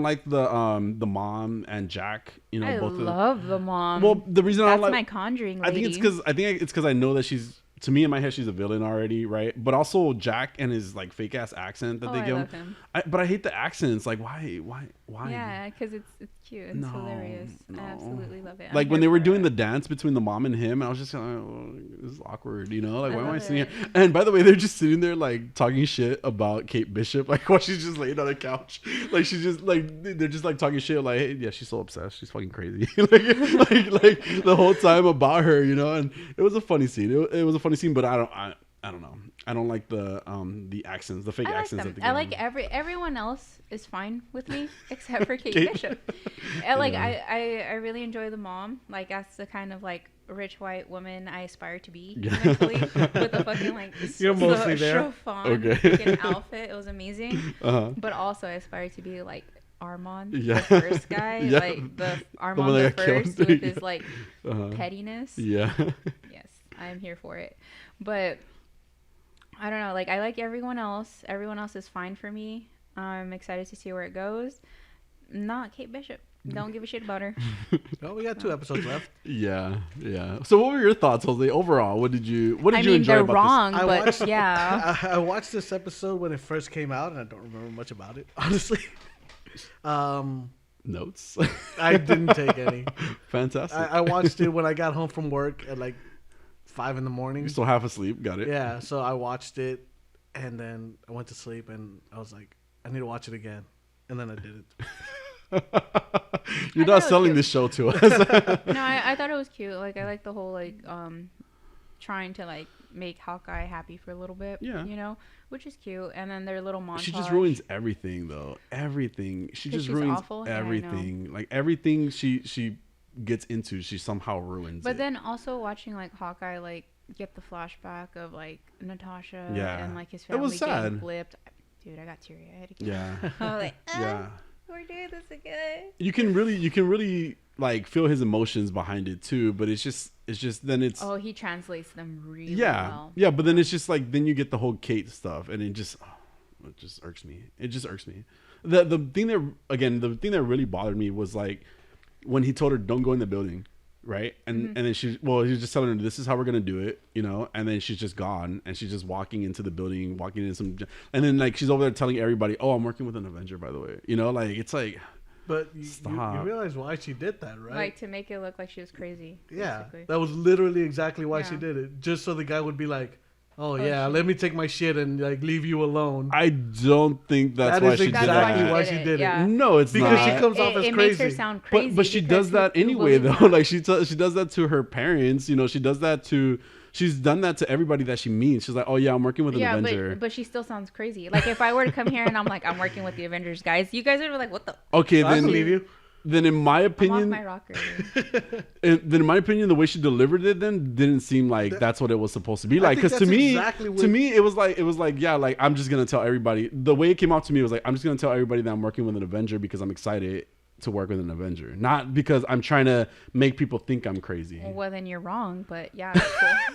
S3: like the mom and Jack. You know, both
S2: love the mom.
S3: Well, the reason I don't like
S2: my Conjuring lady.
S3: I think it's because I know that she's. To me, in my head, she's a villain already, right? But also Jack and his like fake ass accent that they give him. But I hate the accents. Like, why?
S2: Yeah, because it's cute. It's hilarious. I absolutely love it.
S3: Like when they were doing the dance between the mom and him, I was just like, oh, this is awkward, you know? Like, why am I sitting here? And by the way, they're just sitting there like talking shit about Kate Bishop, like while she's just laying on the couch. Like she's just like they're just like talking shit, like, hey, yeah, she's so obsessed, she's fucking crazy, like the whole time about her, you know? And it was a funny scene. It was a funny scene, but I don't know. I don't like the accents, the fake accents that they give.
S2: I like everyone else is fine with me except for Kate Bishop. And like I really enjoy the mom. Like that's the kind of like rich white woman I aspire to be eventually with a fucking like
S1: you're mostly there.
S2: Fucking outfit. It was amazing. But also I aspire to be like Armand, the first guy, like the Armand the first with his like pettiness.
S3: Yeah.
S2: Yes, I am here for it. But I don't know, like I like everyone else. Everyone else is fine for me. I'm excited to see where it goes. Not Kate Bishop. Don't give a shit about her.
S1: No, we got 2 episodes left.
S3: Yeah. So what were your thoughts, Jose? Overall, what did you enjoy about
S2: wrong,
S3: this?
S2: But yeah.
S1: I watched this episode when it first came out, and I don't remember much about it, honestly.
S3: Notes?
S1: I didn't take any.
S3: Fantastic.
S1: I watched it when I got home from work at like 5 in the morning.
S3: You're still half asleep. Got it.
S1: Yeah, so I watched it, and then I went to sleep, and I was like, I need to watch it again, and then I did it.
S3: You're not selling this show to us.
S2: No, I thought it was cute. Like I like the whole like trying to like make Hawkeye happy for a little bit.
S3: Yeah,
S2: you know, which is cute. And then their little montage.
S3: She just ruins everything, though. Everything. She just ruins everything. Yeah, like everything she gets into, she somehow ruins.
S2: But then also watching like Hawkeye like get the flashback of like Natasha and like his family getting blipped. Dude, I got teary-eyed again.
S3: Yeah.
S2: I was like, we're doing this again.
S3: You can really like feel his emotions behind it too, but it's just then it's
S2: he translates them really well.
S3: Yeah, but then it's just like then you get the whole Kate stuff, and it just irks me. It just irks me. The thing that really bothered me was like when he told her don't go in the building, right? And then he's just telling her, this is how we're gonna do it, you know. And then she's just gone, and she's just walking into the building, walking into some, and then like she's over there telling everybody, oh, I'm working with an Avenger, by the way, you know, like it's like.
S1: But you realize why she did that, right?
S2: Like to make it look like she was crazy.
S1: Yeah,
S2: basically.
S1: that was literally exactly why she did it, just so the guy would be like, "Oh yeah, let me take my shit and like leave you alone."
S3: I don't think that's why she did that.
S1: Why she did it.
S3: No, it's
S1: because
S3: not.
S1: she comes off as
S2: it
S1: crazy.
S2: Makes her sound crazy.
S3: But she does that anyway, though. Like she does that to her parents. You know, she does that to. She's done that to everybody that she meets. She's like, "Oh yeah, I'm working with an Avenger."
S2: But she still sounds crazy. Like if I were to come here and I'm like, "I'm working with the Avengers, guys," you guys would be like, "What the?"
S3: Okay,
S1: I believe you.
S3: Then in my opinion,
S2: I'm off my rocker.
S3: then in my opinion, the way she delivered it then didn't seem like that's what it was supposed to be like. Because to me, it was like yeah, like I'm just gonna tell everybody. The way it came out to me was like I'm just gonna tell everybody that I'm working with an Avenger because I'm excited to work with an Avenger, not because I'm trying to make people think I'm crazy.
S2: Well, then you're wrong, but yeah,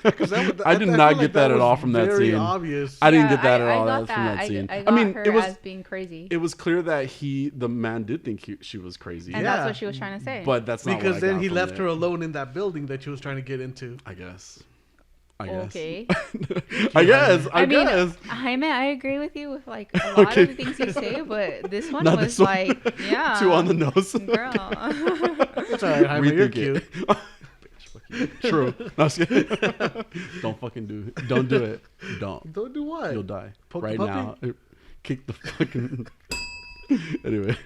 S2: that's cool.
S3: I did not get that at all from that scene.
S1: Obvious.
S3: I didn't get that at all from that scene.
S2: I mean, it was as being crazy.
S3: It was clear that the man did think she was crazy,
S2: and that's what she was trying to say.
S3: But that's not
S1: because
S3: what I
S1: then
S3: got
S1: he
S3: from
S1: left
S3: it.
S1: her alone in that building that she was trying to get into.
S3: I guess.
S2: Okay.
S3: I guess.
S2: Jaime, I agree with you with like a lot of the things you say, but this one
S3: Not
S2: was
S3: this one.
S2: like, yeah,
S3: too on the nose.
S2: girl.
S1: It's alright, Jaime, you're cute.
S3: True. No, don't fucking do it. Don't do it. Don't.
S1: Don't do what?
S3: You'll die
S1: Poke
S3: right
S1: the
S3: now. Kick the fucking. Anyway.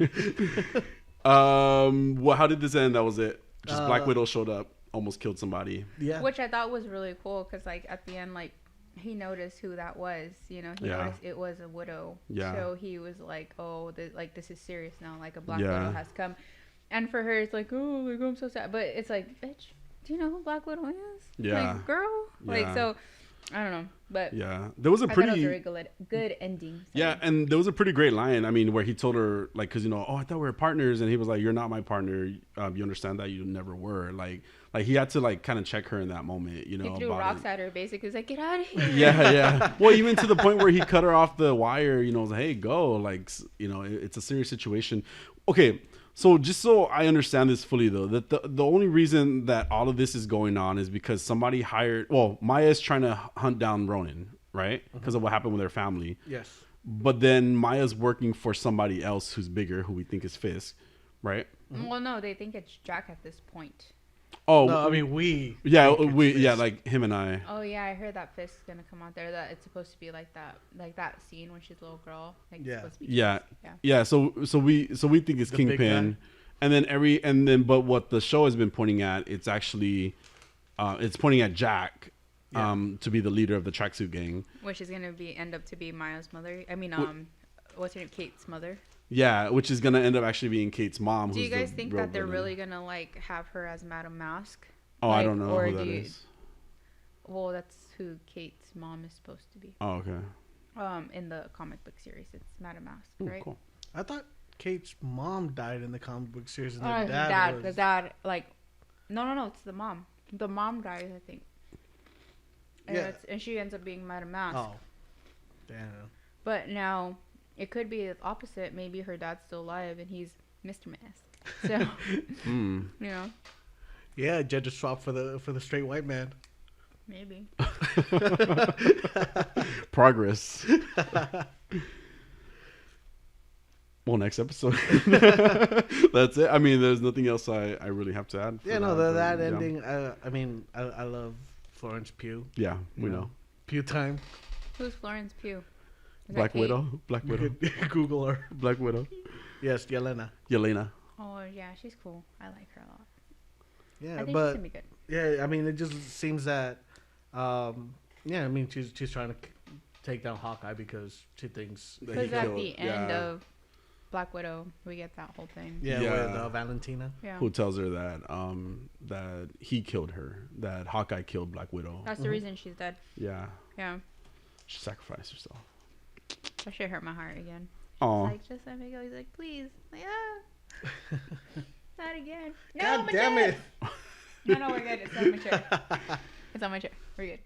S3: Well, how did this end? That was it. Just Black Widow showed up, almost killed somebody.
S2: Yeah. Which I thought was really cool because, like, at the end, like, he noticed who that was. You know, he noticed it was a widow.
S3: Yeah.
S2: So he was like, "Oh, this is serious now. Like, a Black Widow has come." And for her, it's like, "Oh, like, I'm so sad." But it's like, bitch, do you know who Black Widow is?
S3: Yeah.
S2: Like, girl.
S3: Yeah.
S2: Like, so. I don't know, but
S3: yeah, there was a pretty
S2: good ending. So.
S3: Yeah, and there was a pretty great line. I mean, where he told her like, because I thought we were partners, and he was like, "You're not my partner. You understand that you never were." Like he had to like kind of check her in that moment. You know,
S2: he threw rocks at her. Basically, he's like, "Get out of here."
S3: Yeah. Well, even to the point where he cut her off the wire. You know, was like, "Hey, go!" Like, it's a serious situation. Okay. So just so I understand this fully, though, that the only reason that all of this is going on is because somebody Maya's trying to hunt down Ronin, right? Because of what happened with their family.
S1: Yes.
S3: But then Maya's working for somebody else who's bigger, who we think is Fisk, right?
S2: Well, no, they think it's Jack at this point.
S3: Oh,
S1: no, I mean we.
S3: Yeah, like him and I.
S2: Oh yeah, I heard that Fisk's gonna come out there. That it's supposed to be like that scene when she's a little girl. Like,
S1: yeah.
S2: It's supposed to be
S3: yeah. So we think it's Kingpin, and then but what the show has been pointing at, it's actually, it's pointing at Jack, to be the leader of the tracksuit gang,
S2: which is gonna end up to be Maya's mother. I mean, what's her name? Kate's mother.
S3: Yeah, which is gonna end up actually being Kate's mom.
S2: Do you guys think that they're really gonna like have her as Madame Mask?
S3: Oh, I don't know who that is.
S2: Well, that's who Kate's mom is supposed to be.
S3: Oh, okay.
S2: In the comic book series, it's Madame Mask, right?
S3: Cool.
S1: I thought Kate's mom died in the comic book series, and
S2: the dad, like, no, it's the mom. The mom dies, I think. And and she ends up being Madame Mask.
S1: Oh, damn.
S2: But now. It could be the opposite. Maybe her dad's still alive and he's Mr. Mask. So, you know.
S1: Yeah, gender swap for the straight white man.
S2: Maybe.
S3: Progress. Well, next episode. That's it. I mean, there's nothing else I really have to add.
S1: Yeah, no, that ending. I mean, I love Florence Pugh.
S3: Yeah, we know.
S1: Pugh time.
S2: Who's Florence Pugh?
S3: Black Widow.
S1: Google her.
S3: Black Widow.
S1: Yes, Yelena.
S2: Oh yeah, she's cool. I like her a lot.
S1: Yeah,
S2: I think
S1: but
S2: she's gonna be good.
S1: Yeah, I mean, it just seems that, I mean, she's trying to take down Hawkeye because she thinks that
S2: because at the end of Black Widow, we get that whole thing.
S1: Yeah. With Valentina.
S2: Yeah.
S3: Who tells her that that he killed her, that Hawkeye killed Black Widow.
S2: That's the reason she's dead.
S3: Yeah.
S2: Yeah.
S3: She sacrificed herself.
S2: That shit hurt my heart again.
S3: Oh.
S2: Like, just let me go. He's like, please. Like, not again. No,
S1: God damn it.
S2: No, we're good. It's on my chair. It's on my chair. We're good.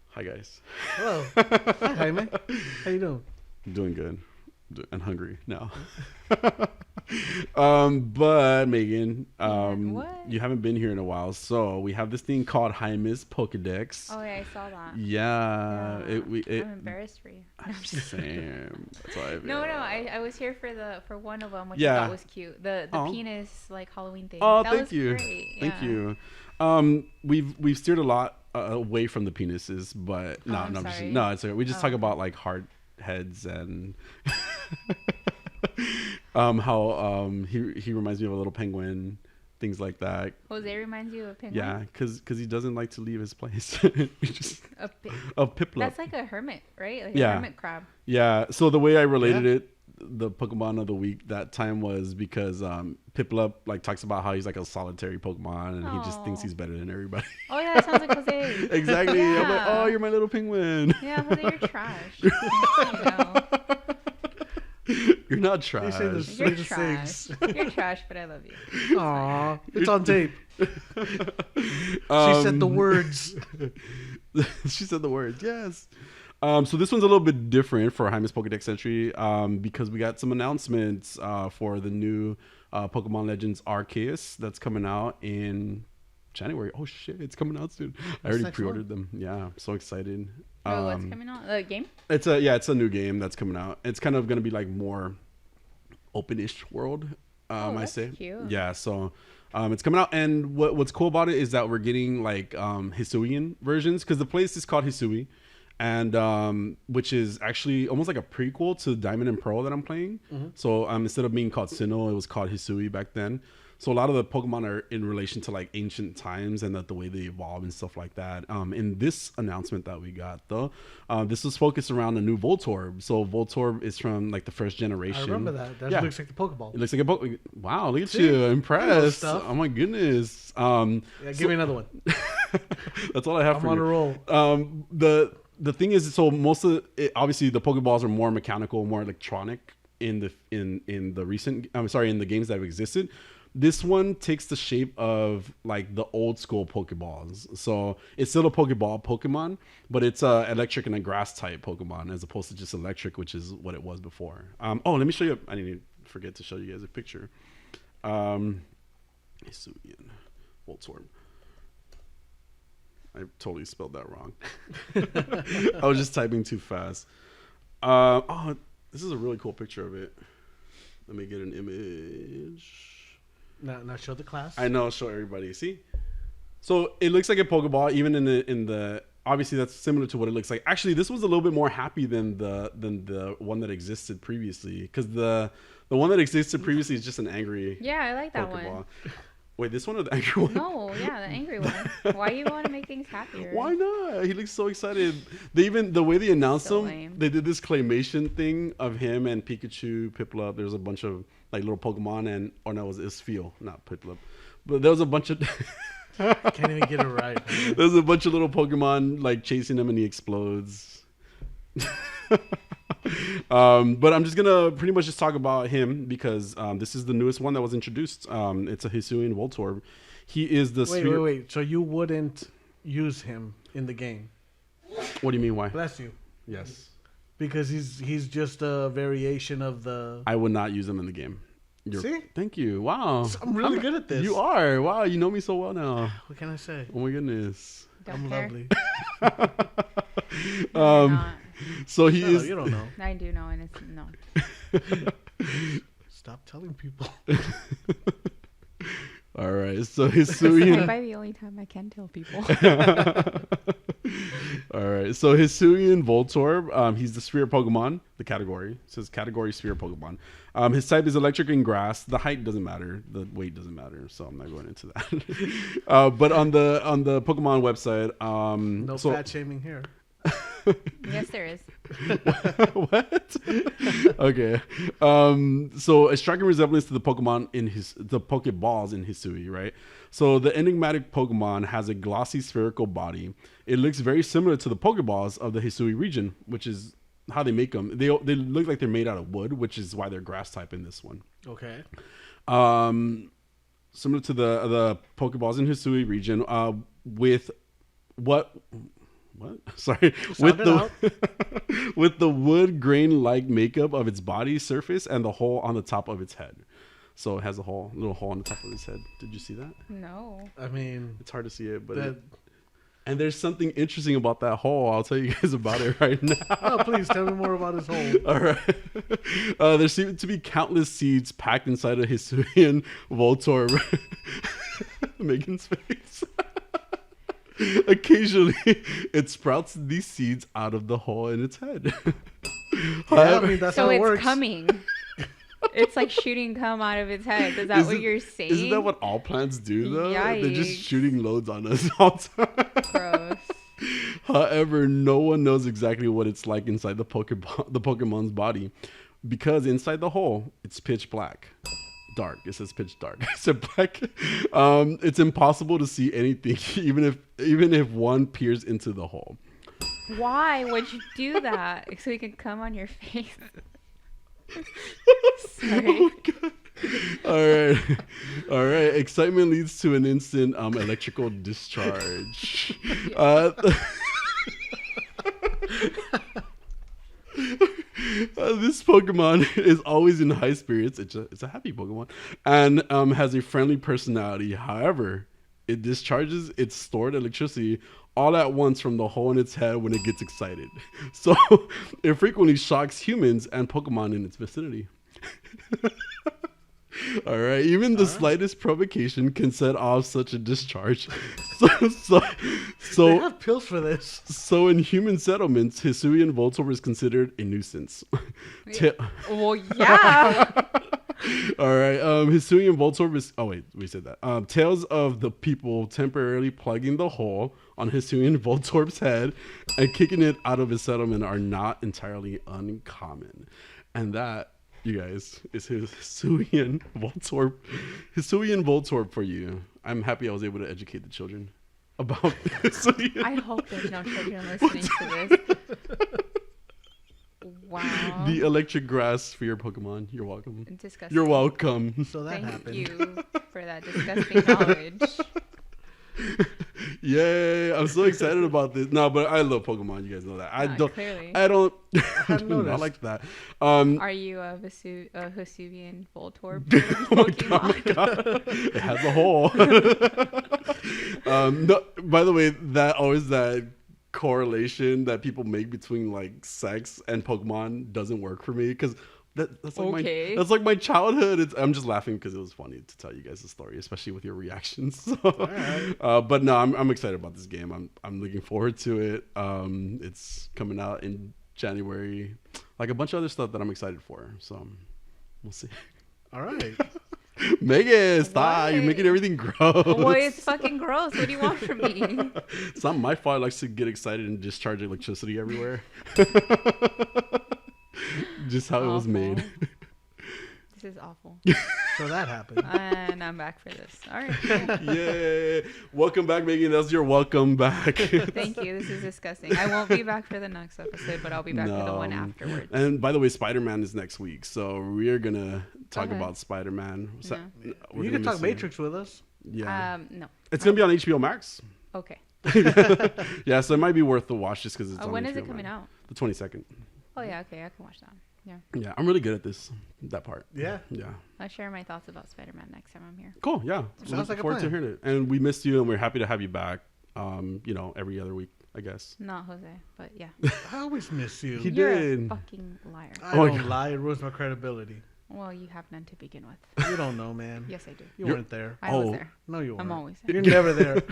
S3: Hi, guys.
S1: Hello. Hi, Jaime. How you doing?
S3: I'm doing good. and hungry now. But Megan,
S2: what?
S3: you haven't been here in a while, so we have this thing called Jaime's Pokedex.
S2: Oh yeah, I saw that.
S3: Yeah,
S2: I'm embarrassed for you.
S3: Same. That's why
S2: No, I was here for one of them, which
S3: Yeah.
S2: I thought was cute. The penis like Halloween thing.
S3: Oh,
S2: that
S3: thank
S2: was
S3: you.
S2: Great.
S3: Thank
S2: Yeah.
S3: you. We've steered a lot away from the penises, but no,
S2: I'm
S3: no, just,
S2: sorry.
S3: no, it's okay. We just talk
S2: Oh.
S3: about like hard heads and how he reminds me of a little penguin, things like that.
S2: Jose reminds you of a penguin.
S3: Yeah, because he doesn't like to leave his place. Just
S2: A
S3: Piplup.
S2: That's like a hermit, right? Like
S3: Yeah.
S2: a hermit crab.
S3: Yeah. So the way I related it, the Pokemon of the week that time was because Piplup like talks about how he's like a solitary Pokemon and he just thinks
S2: Aw.
S3: he's better than everybody.
S2: Oh yeah, that sounds like Jose.
S3: Exactly. I'm like,
S2: Yeah.
S3: oh, you're my little penguin.
S2: Yeah, Jose, you're trash. You know.
S3: You're not
S1: They
S3: trash.
S1: say the
S2: You're
S1: sweetest
S2: trash.
S1: things.
S2: You're trash, but I love you.
S1: Aw, it's on tape. She said the words.
S3: She said the words. Yes. So this one's a little bit different for Jaime's Pokedex entry because we got some announcements for the new Pokemon Legends Arceus that's coming out in January. Oh shit, it's coming out soon. I already
S1: next
S3: pre-ordered them. Yeah, I'm so excited.
S2: Oh, what's coming out? The game?
S3: It's a new game that's coming out. It's kind of gonna be like more open-ish world. I
S2: that's
S3: say.
S2: cute.
S3: Yeah. So. It's coming out, and what's cool about it is that we're getting like Hisuian versions because the place is called Hisui, and which is actually almost like a prequel to Diamond and Pearl that I'm playing. So instead of being called Sinnoh, it was called Hisui back then. So a lot of the Pokemon are in relation to like ancient times and that the way they evolve and stuff like that. In this announcement that we got though, this was focused around a new Voltorb. So Voltorb is from like the first generation.
S1: I remember that. That
S3: Yeah.
S1: looks like the Pokeball.
S3: It looks like a Pokemon. Wow, look at
S1: See?
S3: you, impressed.
S1: stuff.
S3: Oh my goodness.
S1: Yeah, give me another one.
S3: That's all I have
S1: I'm
S3: for
S1: on
S3: you.
S1: a roll.
S3: The thing is, so most of it, obviously the Pokeballs are more mechanical, more electronic in the recent. I'm sorry, in the games that have existed. This one takes the shape of like the old school Pokeballs. So it's still a Pokeball Pokemon, but it's a electric and a grass type Pokemon as opposed to just electric, which is what it was before. Let me show you. I didn't forget to show you guys a picture. Hisuian Voltsworm. I totally spelled that wrong. I was just typing too fast. This is a really cool picture of it. Let me get an image.
S1: Now show the class.
S3: I know, show everybody. See, so it looks like a Pokeball, even in the. Obviously, that's similar to what it looks like. Actually, this was a little bit more happy than the one that existed previously, because the one that existed previously is just an angry.
S2: Yeah, I like that
S3: Pokeball.
S2: one.
S3: Wait, this one or the angry one?
S2: No, yeah, the angry one. Why you want to make things happier?
S3: Why not? He looks so excited. They even the way they announced
S2: So
S3: him,
S2: lame.
S3: they did this claymation thing of him and Pikachu, Piplup. There's a bunch of like little Pokemon it was Isfeel, not Piplup, but there was a bunch of.
S1: Can't even get it right. Man.
S3: There's a bunch of little Pokemon like chasing him and he explodes. But I'm just gonna pretty much just talk about him because this is the newest one that was introduced. It's a Hisuian Voltorb. He is the
S1: Wait. So you wouldn't use him in the game?
S3: What do you mean? Why?
S1: Bless you.
S3: Yes.
S1: Because he's just a variation of the.
S3: I would not use him in the game.
S1: See?
S3: Thank you. Wow.
S1: I'm really good at this.
S3: You are. Wow. You know me so well now.
S1: What can I say?
S3: Oh my goodness.
S2: Don't
S1: I'm
S2: care.
S1: lovely.
S2: No, you're not.
S3: So he
S1: No,
S3: is.
S1: you don't know.
S2: I do know, and it's no.
S1: Stop telling people.
S3: All right. So
S2: It's
S3: Hisuian.
S2: by the only time I can tell people.
S3: All right. So Hisuian Voltorb. He's the Sphere Pokemon. The category. It says category Sphere Pokemon. His type is electric and grass. The height doesn't matter. The weight doesn't matter. So I'm not going into that. But on the Pokemon website.
S1: No
S3: so,
S1: fat shaming here.
S2: Yes, there is.
S3: What? Okay. So a striking resemblance to the Pokemon the Pokeballs in Hisui, right? So the enigmatic Pokemon has a glossy spherical body. It looks very similar to the Pokeballs of the Hisui region, which is how they make them. They look like they're made out of wood, which is why they're grass type in this one.
S1: Okay.
S3: Similar to the Pokeballs in Hisui region, with what what? Sorry. With the with the wood grain like makeup of its body surface and the hole on the top of its head. So it has a little hole on the top of its head. Did you see that?
S2: No.
S1: I mean,
S3: it's hard to see it, but and there's something interesting about that hole. I'll tell you guys about it right now.
S1: Oh, please tell me more about his hole.
S3: All right. There seem to be countless seeds packed inside a Hisuian Voltsworm. Megan's face. Occasionally, it sprouts these seeds out of the hole in its head.
S1: I mean, that's
S2: so
S1: how it
S2: it's
S1: works.
S2: coming. It's like shooting cum out of its head. Is that what you're saying?
S3: Isn't that what all plants do, though?
S2: Yikes.
S3: They're just shooting loads on us all the time.
S2: Gross.
S3: However, no one knows exactly what it's like inside the Pokemon's body, because inside the hole, it's pitch black. Dark. It says pitch dark. I said black. It's impossible to see anything, even if one peers into the hole.
S2: Why would you do that? So you can come on your face. Sorry.
S3: Oh, all right. Excitement leads to an instant electrical discharge. This Pokemon is always in high spirits. It's a happy Pokemon and has a friendly personality. However, it discharges its stored electricity all at once from the hole in its head when it gets excited. So it frequently shocks humans and Pokemon in its vicinity. All right. Even the slightest provocation can set off such a discharge. So
S1: They have pills for this.
S3: So in human settlements, Hisuian Voltsworm is considered a nuisance.
S2: Well, yeah.
S3: All right. Hisuian Voltsworm is. Oh wait, we said that. Tales of the people temporarily plugging the hole on Hisuian Voltsworm's head and kicking it out of his settlement are not entirely uncommon, and that, you guys, is Hisuian Voltsworm. Hisuian Voltsworm for you. I'm happy I was able to educate the children about Hisuian.
S2: I hope there's no children listening to this. Wow.
S3: The electric grass for your Pokemon. You're welcome.
S2: Disgusting.
S3: You're welcome.
S1: So that
S2: Thank
S1: happened.
S2: you for that disgusting knowledge.
S3: Yay! I'm so excited about this. No, but I love Pokemon. You guys know that. I don't.
S2: Clearly.
S3: I don't.
S1: hadn't
S3: not
S1: noticed.
S3: like that.
S2: Are you a Hisuian Voltorb Pokemon?
S3: Oh my god! It has a hole. No, by the way, that correlation that people make between like sex and Pokemon doesn't work for me, because that's like my childhood. I'm just laughing because it was funny to tell you guys the story, especially with your reactions. So,
S1: Right.
S3: but no, I'm excited about this game. I'm looking forward to it. It's coming out in January, like a bunch of other stuff that I'm excited for. So we'll see.
S1: All right.
S3: Megan, stop! You're making everything gross.
S2: Boy, it's fucking gross. What do you want from me?
S3: It's not my fault. I like to get excited and discharge electricity everywhere. Just how it was made.
S2: This is awful.
S1: So that happened.
S2: And I'm back for this. All right. Cool.
S3: Yay! Welcome back, Megan. That's your welcome back.
S2: Thank you. This is disgusting. I won't be back for the next episode, but I'll be back for the one afterwards.
S3: And by the way, Spider-Man is next week, so we're gonna talk
S2: Okay.
S3: about Spider-Man. So,
S2: No.
S1: You can talk Matrix with us.
S3: Yeah,
S2: No.
S3: it's gonna be on HBO Max.
S2: Okay.
S3: Yeah, so it might be worth the watch just because it's on
S2: When
S3: HBO
S2: is it coming
S3: Max.
S2: out?
S3: The 22nd.
S2: Oh, yeah. Okay. I can watch that. Yeah.
S3: Yeah, I'm really good at that part.
S1: Yeah.
S3: Yeah.
S2: I'll share my thoughts about Spider-Man next time I'm here.
S3: Cool. Yeah.
S1: Sounds like a
S3: forward to
S1: plan.
S3: hearing it. And we missed you, and we're happy to have you back. Every other week, I guess.
S2: Not Jose, but yeah.
S1: I always miss you.
S3: He
S2: You're
S3: did.
S2: a fucking liar.
S1: I
S3: Oh my
S1: don't
S3: God.
S1: lie. It ruins my credibility.
S2: Well, you have none to begin with.
S1: You don't know, man.
S2: Yes, I do.
S1: You
S3: You're-
S1: weren't there.
S2: I was
S3: Oh.
S2: there.
S1: No, you weren't.
S2: I'm always there.
S1: You're never there.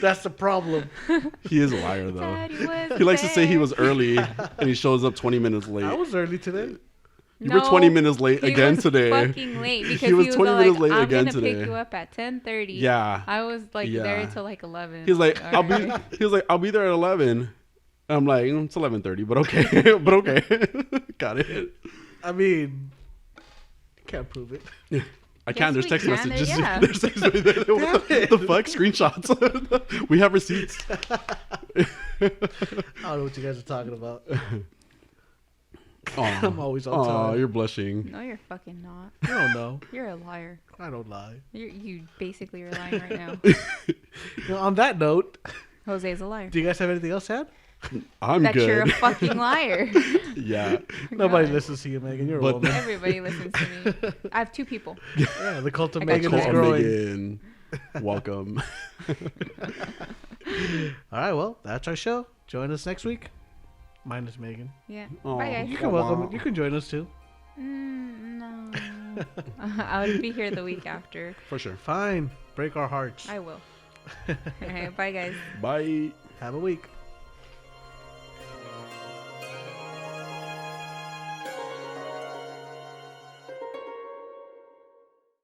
S1: That's the problem.
S3: He is a liar, though.
S2: Daddy was
S3: He likes to say he
S2: there.
S3: was early, and he shows up 20 minutes late.
S1: I was early today.
S3: You were 20 minutes late
S2: he
S3: again
S2: was
S3: today.
S2: Fucking late because
S3: He was 20
S2: all
S3: minutes
S2: like,
S3: late
S2: I'm
S3: again
S2: gonna
S3: today.
S2: pick you up at 10:30.
S3: Yeah.
S2: I was like
S3: Yeah.
S2: there till like 11.
S3: He's like,
S2: All right.
S3: I'll be there at 11. I'm like, it's 11:30, but okay, but okay, got it.
S1: I mean, can't prove it.
S3: I can. There's
S2: we
S3: text
S2: can,
S3: messages.
S2: yeah.
S3: There's text messages. What the fuck? Screenshots. We have receipts.
S1: I don't know what you guys are talking about. I'm always on
S3: Oh,
S1: time.
S3: you're blushing.
S2: No, you're fucking not.
S1: You don't know.
S2: You're a liar.
S1: I don't lie.
S2: You basically are lying right now.
S1: You know, on that note,
S2: Jose's a liar.
S1: Do you guys have anything else to add?
S3: I'm
S2: That
S3: good.
S2: you're a fucking liar.
S3: Yeah.
S1: Nobody
S2: God.
S1: listens to you, Megan. You're a
S3: But-
S1: woman.
S2: Everybody listens to me. I have 2 people.
S1: Yeah, the cult of
S2: I got
S1: Megan
S2: you.
S1: is
S3: Call
S1: growing.
S3: Megan. Welcome.
S1: All right, well, that's our show. Join us next week. Minus Megan.
S2: Yeah.
S3: Aw.
S2: Bye, guys.
S1: You can welcome. You can join us too.
S2: No. I'll be here the week after.
S3: For sure.
S1: Fine. Break our hearts.
S2: I will. All right. Bye, guys.
S3: Bye.
S1: Have a week.